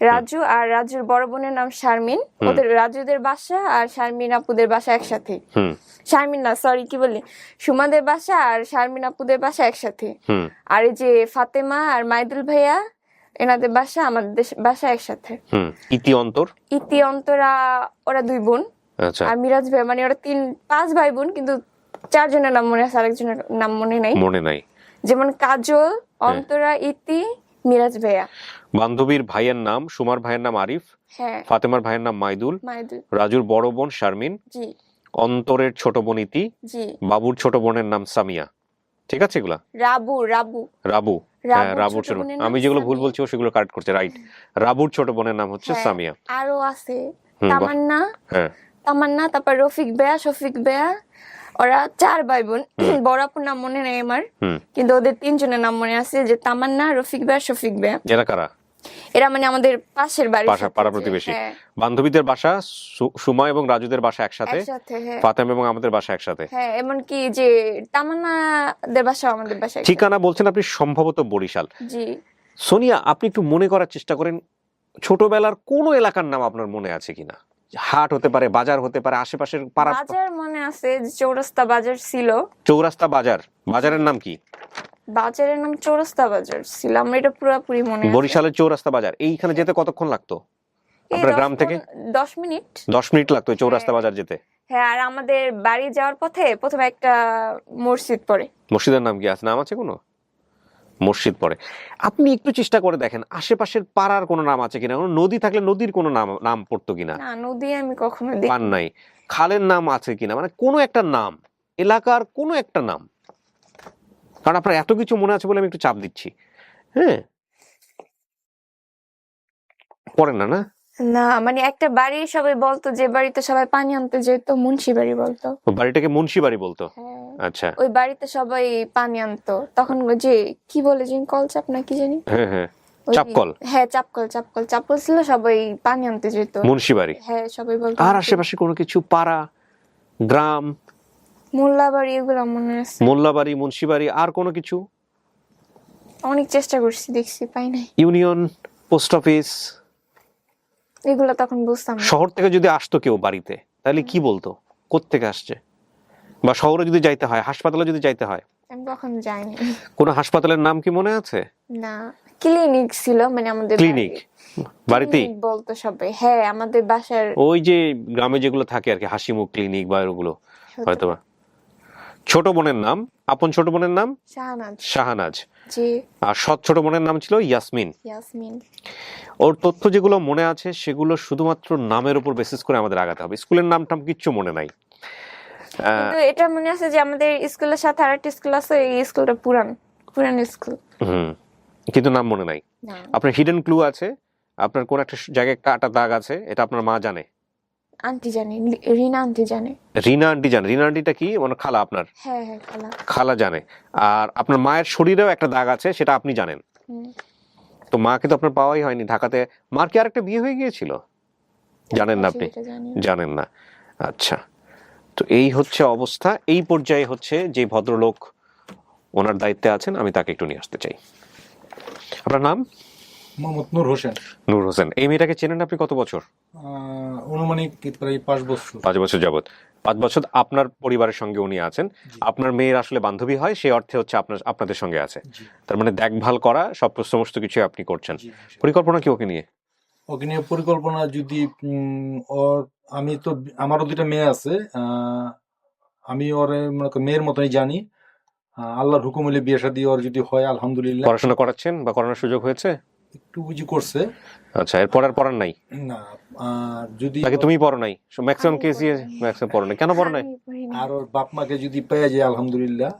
রাজু আর রাজুর বড় বোনের নাম শারমিন। ওদের রাজুদের বাসা আর শারমিন আপুদের বাসা একসাথে। হুম। শারমিন না, সরি কি বলি, সুমাদের বাসা আর শারমিন আপুদের বাসা একসাথে। হুম। আর এই যে ফাতেমা আর মাইদুল ভাইয়া, এনাদের বাসা আমাদের বাসা একসাথে। হুম। ইতি অন্তর? ইতি অন্তরা, ওরা 2 বোন। আচ্ছা। আর মিরাজ ভাই, মানে ওরা 5 ভাই বোন, কিন্তু 4 জনের নাম মনে আছে, আরেকজনের নাম মনে নাই। মনে নাই। যেমন কাজল, অন্তরা, ইতি, মিরাজ ভাইয়া। বান্ধবীর ভাইয়ের নাম? সুমার ভাইয়ের নাম আরিফ, হ্যাঁ ফাতেমার ভাইয়ের নাম মাইদুল, মাইদুল। রাজুর বড় বোন শারমিন, জি অন্তরের ছোট বোন ইতি, জি। বাবুর ছোট বোনের নাম সামিয়া। ঠিক আছে এগুলা? রাবু। রাবু। রাবুর হ্যাঁ, রাবুর ছোট ছোট। বোনের নাম আমি যেগুলো ভুল সামিয়া। বলছি ও সেগুলো কারেক্ট করছে, রাইট। রাবুর ছোট বোনের নাম হচ্ছে হ্যাঁ, সামিয়া। আরো আছে হুম, বল। তামান্না, হ্যাঁ। তারপর রফিক বেয়া, শফিক বেয়া। ওরা 4 ভাই বোন। বড় আপুর নাম মনে নেই আমার, হুম। কিন্তু ওদের 3 জনের নাম মনে আছে, যে তামান্না, রফিক বেয়া, শফিক বেয়া। এরা কারা? এরা মানে আমাদের পাশের বাড়ি, পাড়া প্রতিবেশী। বান্ধবীদের বাসা সুমা এবং রাজুদের বাসা একসাথে, একসাথে। হ্যাঁ ফাতেমা এবং আমাদের বাসা একসাথে। হ্যাঁ, এমনকি যে তামান্নাদের বাসা আমাদের বাসা একসাথে। ঠিকানা বলছেন আপনি সম্ভবত বরিশাল। জি। সোনিয়া, আপনি একটু মনে করার চেষ্টা করেন, ছোটবেলার কোন এলাকার নাম আপনার মনে আছে কিনা? হাট হতে পারে, বাজার হতে পারে, আশেপাশের পাড়া। বাজার মনে আছে, যে চৌরাস্তা বাজার ছিল। চৌরাস্তা বাজার। বাজারের নাম কি? বাজারের নাম চৌরাস্তা বাজার ছিল, আমার এটা পুরোপুরি মনে আছে। বরিশালের চৌরাস্তা বাজার। এইখানে যেতে কতক্ষণ লাগতো আপনার গ্রাম থেকে? 10 মিনিট। 10 মিনিট লাগতো চৌরাস্তা বাজার যেতে? হ্যাঁ, আর আমাদের বাড়ি যাওয়ার পথে প্রথমে একটা মসজিদ পড়ে। মসজিদের নাম কি আছে? নাম আছে কোনো? মসজিদ পড়ে। আপনি একটু চেষ্টা করে দেখেন আশেপাশের পাড়ার কোনো নাম আছে কিনা, কোনো নদী থাকলে নদীর কোনো নাম পড়তো কিনা। না, নদী আমি কখনো পান নাই। খালের নাম আছে কিনা, মানে কোনো একটা নাম, এলাকার কোনো একটা নাম। কারণ আপনার এত কিছু মনে আছে বলে আমি একটু চাপ দিচ্ছি। হ্যাঁ, পড়েন না? না, না, মানে একটা বাড়ি সবাই বলতো, যে বাড়িতে সবাই পানি আনতে যেত, মুন্সি বাড়ি বলতো। বাড়িটাকে মুন্সি বাড়ি বলতো? হ্যাঁ। আচ্ছা। ওই বাড়িতে সবাই পানি আনতো তখন, যে কি বলে যে কলচাপ না কি জানি। হ্যাঁ হ্যাঁ, ওই- চাপকল। হ্যাঁ, চাপকল ছিল, সবাই পানি আনতে যেত মুন্সি বাড়ি। হ্যাঁ, সবাই বলতো। আর আশেপাশে কোনো কিছু, পাড়া, গ্রাম? মোল্লাবাড়ি, এগুলো মনে আছে। মোল্লাবাড়ি, মুন্সিবাড়ি, আর কোনো কিছু? অনেক চেষ্টা করছি, দেখছি পাই নাই। Union, post office? এগুলো তখন বুঝতাম না। শহর থেকে যদি আসতো কেউ বাড়িতে, তাহলে কি বলতো কোত্থেকে আসছে? বা শহরে যদি যাইতে হয়, হাসপাতালে যদি যাইতে হয়? আমি কখনো যাইনি। কোনো হাসপাতালের নাম কি মনে আছে? না, ক্লিনিক ছিল, মানে আমাদের ক্লিনিক বাড়িতেই ক্লিনিক বলতো সবাই। হ্যাঁ, আমাদের বাসার ওই যে গ্রামে যেগুলো থাকে আর কি, হাসিমুখ ক্লিনিক বা ওগুলো হয়তো। ছোট বোনের নাম, আপন ছোট বোনের নাম শাহানাজ। জি। আর সৎ ছোট বোনের নাম ছিল ইয়াসমিন। ইয়াসমিন। ওর তথ্য যেগুলো মনে আছে সেগুলো শুধুমাত্র নামের উপর বেসিস করে আমাদের আগাতে হবে। স্কুলের নাম টাম কিচ্ছু মনে নাই। কিন্তু এটা মনে আছে যে আমাদের স্কুলের সাথে আরেকটা স্কুল আছে, এই স্কুলটা পুরান। পুরান স্কুল। কিন্তু নাম মনে নাই। না আপনার হিডেন ক্লু আছে, আপনার কোন একটা জায়গায় কাটা দাগ আছে, এটা আপনার মা জানে? আন্টি জানে, রিনা আন্টি জানে। রিনা আন্টি জানে? রিনা আন্টিটা কি মানে খালা আপনার? হ্যাঁ হ্যাঁ খালা। খালা জানে। আর আপনার মায়ের শরীরেও একটা দাগ আছে, সেটা আপনি জানেন। তো মাকে তো আপনার পাওয়াই হয়নি ঢাকাতে। মার কি আরেকটা বিয়ে হয়ে গিয়েছিল? জানেন না আপনি? জানেন না, আচ্ছা। তো এই হচ্ছে অবস্থা। এই পর্যায়ে হচ্ছে যে ভদ্রলোক ওনার দায়িত্বে আছেন, আমি তাকে একটু নিয়ে আসতে চাই। আপনার নাম? মোহাম্মদ নূর হোসেন। নূর হোসেন। এই মেয়েটাকে চেনেন আপনি কত বছর? অনুমানিক প্রায় 5 বছর। 5 বছর যাবত। 5 বছর আপনার পরিবারের সঙ্গে উনি আছেন। আপনার মেয়ের আসলে বান্ধবী হয়, সেই অর্থে হচ্ছে আপনাদের সঙ্গে আছে। তার মানে দেখভাল করা সমস্ত কিছু আপনি করছেন। পরিকল্পনা কি ওকে নিয়ে? ওকে নিয়ে পরিকল্পনা যদি আমি তো আমারও 2টা মেয়ে আছে। আমি ওর মেয়ের মতোই জানি। আল্লাহর হুকুম হলে বিয়ে শাদী ওর যদি হয় আলহামদুলিল্লাহ। পড়াশোনা করাচ্ছেন বা করানোর সুযোগ হয়েছে? একটু বুঝি করছে। আচ্ছা, এরপর আর পড়ার নাই? না, যদি নাকি তুমি পড়ো নাই? ম্যাক্সিমাম কেসই ম্যাক্সিমাম পড়ো নাই। কেন পড়ো নাই? আর ওর বাপ মাকে যদি পেয়ে যায় আলহামদুলিল্লাহ।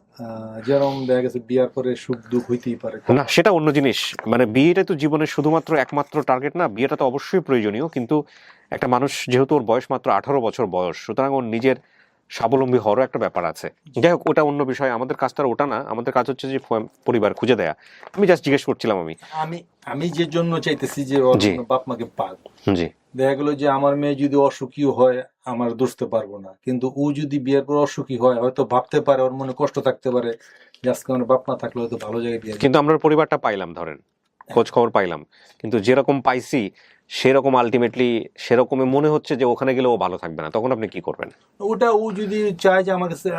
যেরকম দেখা গেছে বিয়ার পরে সুখ দুঃখ হইতেই পারে। না, সেটা অন্য জিনিস। মানে বিয়েটা তো জীবনের শুধুমাত্র একমাত্র টার্গেট না। বিয়েটা তো অবশ্যই প্রয়োজনীয়, কিন্তু একটা মানুষ যেহেতু ওর বয়স মাত্র 18 বছর বয়স, সুতরাং ওর নিজের স্বাবলম্বী হওয়ারও একটা ব্যাপার আছে। যাই হোক, ওটা অন্য বিষয়। আমাদের কাজটা ওটা না। আমাদের কাজ হচ্ছে যে পরিবার খুঁজে দেয়া। আমি জাস্ট জিজ্ঞেস করছিলাম। আমি যে জন্য চাইতেছি যে ওর বাপ মাকে পাক। জি। দেখা গেল যে আমার মেয়ে যদি অসুখী হয় আমার বুঝতে পারবো না, কিন্তু ও যদি বিয়ের পর অসুখী হয় হয়তো ভাবতে পারে, ওর মনে কষ্ট থাকতে পারে যে আজকে আমার বাপ মা থাকলে হয়তো ভালো জায়গায় বিয়ে। কিন্তু আমরা পরিবারটা পাইলাম, ধরেন খোঁজ খবর পাইলাম, কিন্তু যেরকম পাইছি সেরকম আলটিমেটলি সেরকমই মনে হচ্ছে যে ওখানে গেলে ও ভালো থাকবে না, তখন আপনি কি করবেন? ওটা ও যদি চায় যে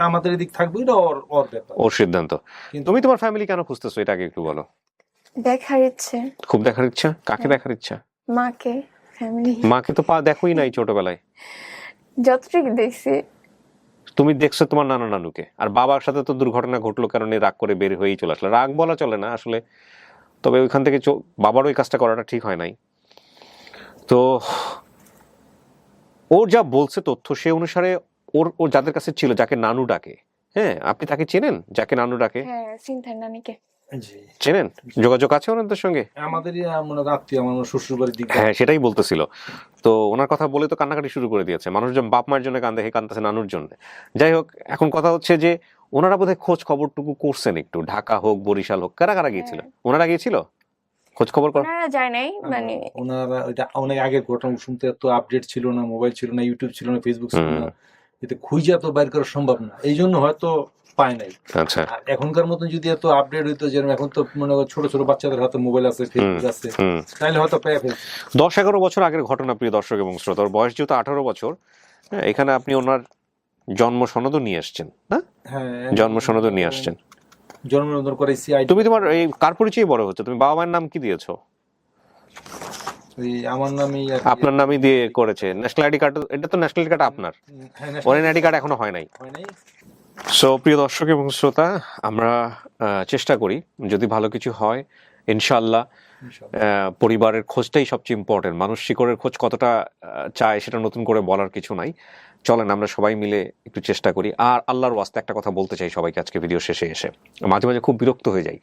আমাদের এদিক থাকবে, এটা ওর ব্যাপার, ওর সিদ্ধান্ত। তুমি তোমার ফ্যামিলি কেন খুঁজতেছো, এটা আগে একটু বলো। দেখার ইচ্ছে। খুব দেখার ইচ্ছা? কাকে দেখার ইচ্ছা? মাকে, ফ্যামিলি। মাকে তো দেখোই নাই ছোটবেলায়। যতটুকু দেখছি। তুমি দেখছো তোমার নানা নানুকে। আর বাবার সাথে তো দুর্ঘটনা ঘটলো কারণে রাগ করে বের হয়েই চলে আসলো। রাগ বলা চলে না আসলে, তবে ওইখান থেকে বাবার ওই কাজটা করাটা ঠিক হয় নাই। তো ওর যা বলছে তথ্য, সে অনুসারে ওর যাদের কাছে ছিল, যাকে নানু ডাকে, হ্যাঁ আপনি তাকে চেনেন যাকে নানু ডাকে? হ্যাঁ, সিনথার নানিকে চেনেন? যোগাযোগ আছে ওনাদের সঙ্গে? আমাদেরই মনে আত্মীয়, আমার শ্বশুর বাড়ির দিকে। হ্যাঁ, সেটাই বলতেছিল। তো ওনার কথা বলে তো কান্নাকাটি শুরু করে দিয়েছে। মানুষজন বাপ মায়ের জন্য কান্দে, হে কান্দতেছে নানুর জন্য। যাই হোক, এখন কথা হচ্ছে যে ওনারা বোধহয় খোঁজ খবরটুকু করছেন একটু, ঢাকা হোক বরিশাল হোক, কারা কারা গিয়েছিল? ওনারা গিয়েছিল খোঁজ খবর কর? ওনারা যায় নাই, মানে ওনারা ওইটা অনেক আগের ঘটনা শুনতে, এত আপডেট ছিল না, মোবাইল ছিল না, ইউটিউব ছিল না, ফেসবুক ছিল না, এতে খুঁজে তো বাইর করা সম্ভব না, এই জন্য হয়তো পায় নাই। আচ্ছা, এখনকার মতন যদি এত আপডেট হইতো, যেরকম এখন তো মনে করো ছোট ছোট বাচ্চাদের হাতে মোবাইল আছে, ফেসবুক আছে, তাহলে হয়তো পেয়ে ফেলছে। 10-11 বছর আগের ঘটনা, প্রিয় দর্শক এবং শ্রোতা। ওর বয়স যেহেতু 18 বছর, হ্যাঁ, এখানে আপনি ওনার জন্ম সনদও নিয়ে আসছেন না? হ্যাঁ, জন্ম সনদও নিয়ে আসছেন। জন্ম নিবন্ধন করাইছি। তুমি তোমার এই কার পরিচয় বড় হচ্ছে? তুমি বাবা মায়ের নাম কি দিয়েছো? আমার নামই, আপনার নামই দিয়ে করেছে। ন্যাশনাল আইডি কার্ড, এটা তো ন্যাশনাল আইডি কার্ড আপনার, ওয়ারেন্ট আইডি কার্ড এখনো হয় নাই। সো প্রিয় দর্শক এবং শ্রোতা, আমরা চেষ্টা করি যদি ভালো কিছু হয় ইনশাআল্লাহ। পরিবারের খোঁজটাই সবচেয়ে ইম্পর্টেন্ট। মানুষ শিকড়ের খোঁজ কতটা চায় সেটা নতুন করে বলার কিছু নাই। চলেন আমরা সবাই মিলে একটু চেষ্টা করি। আর আল্লাহর ওয়াস্তে একটা কথা বলতে চাই সবাইকে আজকে ভিডিও শেষে এসে, মাঝে মাঝে খুব বিরক্ত হয়ে যাই,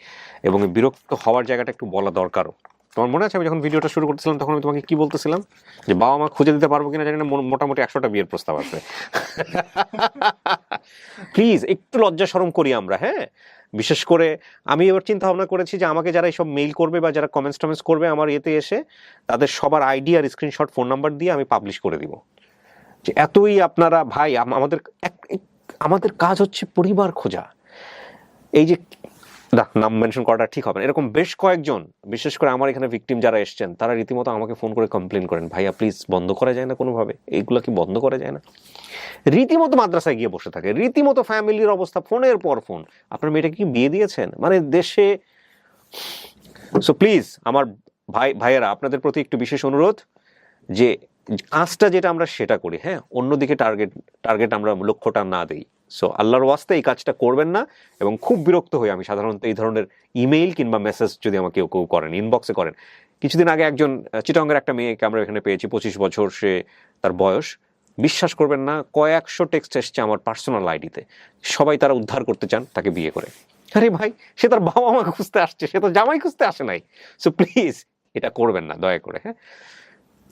এবং এই বিরক্ত হওয়ার জায়গাটা একটু বলা দরকারও। তোমার মনে আছে আমি যখন ভিডিওটা শুরু করতেছিলাম তখন আমি তোমাকে কি বলতেছিলাম? যে বাবা মা খুঁজে দিতে পারবো কিনা জানি না, মোটামুটি 100টা বিয়ের প্রস্তাব আছে। প্লিজ একটু লজ্জা শরম করি আমরা। হ্যাঁ, বিশেষ করে আমি এবার চিন্তা ভাবনা করেছি যে আমাকে যারা এইসব মেইল করবে বা যারা কমেন্টস টমেন্টস করবে আমার এতে এসে, তাদের সবার আইডি আর স্ক্রিনশট ফোন নাম্বার দিয়ে আমি পাবলিশ করে দিব যে এতই আপনারা ভাই, আমাদের কাজ হচ্ছে পরিবার খোঁজা। এই যে নাম মেনশন করাটা ঠিক হবে না, এরকম বেশ কয়েকজন, বিশেষ করে আমার এখানে ভিকটিম যারা এসছেন, তারা রীতিমতো আমাকে ফোন করে কমপ্লেন করেন, ভাইয়া প্লিজ বন্ধ করা যায় না কোনোভাবে, এইগুলো কি বন্ধ করা যায় না? রীতিমতো মাদ্রাসায় গিয়ে বসে থাকে, রীতিমতো ফ্যামিলির অবস্থা, ফোনের পর ফোন, আপনার মেয়েটাকে কি বিয়ে দিয়েছেন? মানে দেশে। সো প্লিজ আমার ভাইয়েরা, আপনাদের প্রতি একটু বিশেষ অনুরোধ যে কাজটা যেটা আমরা সেটা করি, হ্যাঁ, অন্যদিকে টার্গেট আমরা লক্ষ্যটা না দিই। সো আল্লাহর ওয়াস্তে এই কাজটা করবেন না। এবং খুব বিরক্ত হই আমি সাধারণত এই ধরনের ইমেইল কিংবা মেসেজ যদি আমাকে কেউ করেন, ইনবক্সে করেন। কিছুদিন আগে একজন চিটাগংয়ের একটা মেয়েকে আমরা এখানে পেয়েছি, 25 বছর সে, তার বয়স। বিশ্বাস করবেন না, কয়েকশো টেক্সট এসছে আমার পার্সোনাল আইডিতে। সবাই তারা উদ্ধার করতে চান তাকে বিয়ে করে। আরে ভাই, সে তার বাবা মা খুঁজতে আসছে, সে তো জামাই খুঁজতে আসে নাই। সো প্লিজ এটা করবেন না দয়া করে, হ্যাঁ।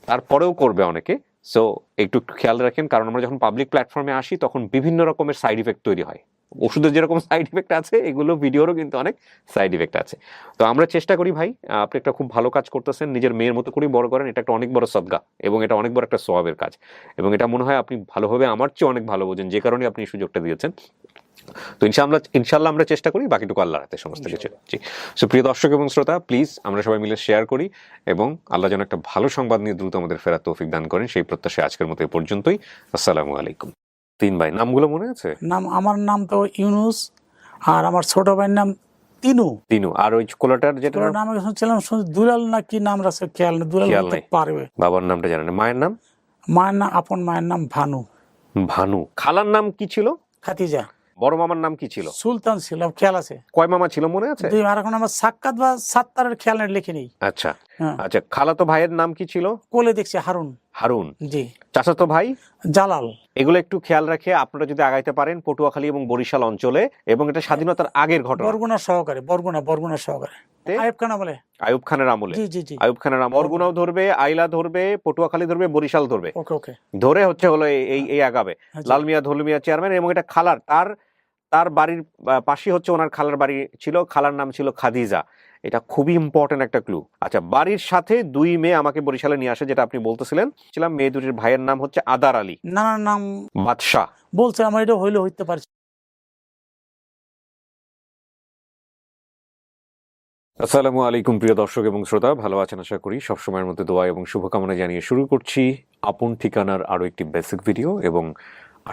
তারপরেও করবে অনেকে। সো একটু খেয়াল রাখেন, কারণ আমরা যখন পাবলিক প্ল্যাটফর্মে আসি তখন বিভিন্ন রকমের সাইড ইফেক্ট তৈরি হয়। ওষুধের যেরকম সাইড ইফেক্ট আছে, এগুলো ভিডিওরও কিন্তু অনেক সাইড ইফেক্ট আছে। তো আমরা চেষ্টা করি ভাই, আপনি একটা খুব ভালো কাজ করতেছেন, নিজের মেয়ের মতো করেই বড় করেন। এটা একটা অনেক বড় সদকা এবং এটা অনেক বড় একটা সওয়াবের কাজ, এবং এটা মনে হয় আপনি ভালোভাবে আমার চেয়ে অনেক ভালো বোঝেন, যে কারণে আপনি এই সুযোগটা দিয়েছেন। তো ইনশাআল্লাহ আমরা চেষ্টা করি, বাকিটুকু আল্লাহর হাতে সমস্ত কিছু। জি। সো প্রিয় দর্শক এবং শ্রোতা, প্লিজ আমরা সবাই মিলে শেয়ার করি, এবং আল্লাহ যেন একটা ভালো সংবাদ নিয়ে দ্রুত আমাদের ফেরার তৌফিক দান করেন, সেই প্রত্যাশায় আজকের মতো এই পর্যন্তই। আসসালামু আলাইকুম। 3 ভাই, নামগুলো মনে আছে? আমার নাম তো ইউনুস, আর আমার ছোট ভাইয়ের নাম তিনু। তিনু। আর ওই কোলাটার যেটা ওর নাম শুনছিলাম দুলাল না কি নাম রাখছে, খেয়াল নেই। দুলাল খেয়াল বলতে নাই। পারবে। বাবার নামটা জানেন? মায়ের নাম? মায়ের নাম, আপন মায়ের নাম ভানু। ভানু। খালার নাম কি ছিল? খাতিজা। বড় মামার নাম কি ছিল? সুলতান ছিল, খেয়াল আছে। কয় মামা ছিল মনে আছে? দুই। আর এখন আমার সাক্কাত বা সাত্তারের খেয়াল নেই, লিখে নেই। আচ্ছা হ্যাঁ। আচ্ছা, খালাতো ভাইয়ের নাম কি ছিল? কোলে দেখছি হারুন। হারুন। জি। চাচাতো ভাই? জালাল। এগুলো একটু খেয়াল রেখে আপনারা যদি আগাইতে পারেন পটুয়াখালী এবং বরিশাল অঞ্চলে, এবং এটা স্বাধীনতার আগের ঘটনা। বরগুনা সহকারে, বরগুনা সহকারে আইয়ুব খান বলে। আইয়ুব খানের আমলে। জি জি জি। আইয়ুব খানের আমলে বরগুনাও ধরবে, আইলা ধরবে, পটুয়াখালী ধরবে, বরিশাল ধরবে। ওকে ওকে। ধরে হচ্ছে হলো এই আগাবে। জি। লাল মিয়া ধলু মিয়া চেয়ারম্যান, এবং এটা খালার, তার বাড়ির পাশে হচ্ছে ওনার খালার বাড়ি ছিল, খালার নাম ছিল খাদিজা। এটা খুবই ইম্পর্টেন্ট একটা ক্লু। আচ্ছা, বাড়ির সাথে 2 মেয়ে আমাকে বরিশালে নিয়ে আসে, যেটা আপনি বলতেছিলেন। মেয়ে দুটির ভাইয়ের নাম হচ্ছে আদার আলী, নানার নাম বাদশাহ। বলছে, আমার এটা হইতে পারে। আসসালামু আলাইকুম প্রিয় দর্শক এবং শ্রোতা, ভালো আছেন আশা করি। সবসময়ের মধ্যে দোয়া এবং শুভকামনা জানিয়ে শুরু করছি আপন ঠিকানার আরো একটি বেসিক ভিডিও, এবং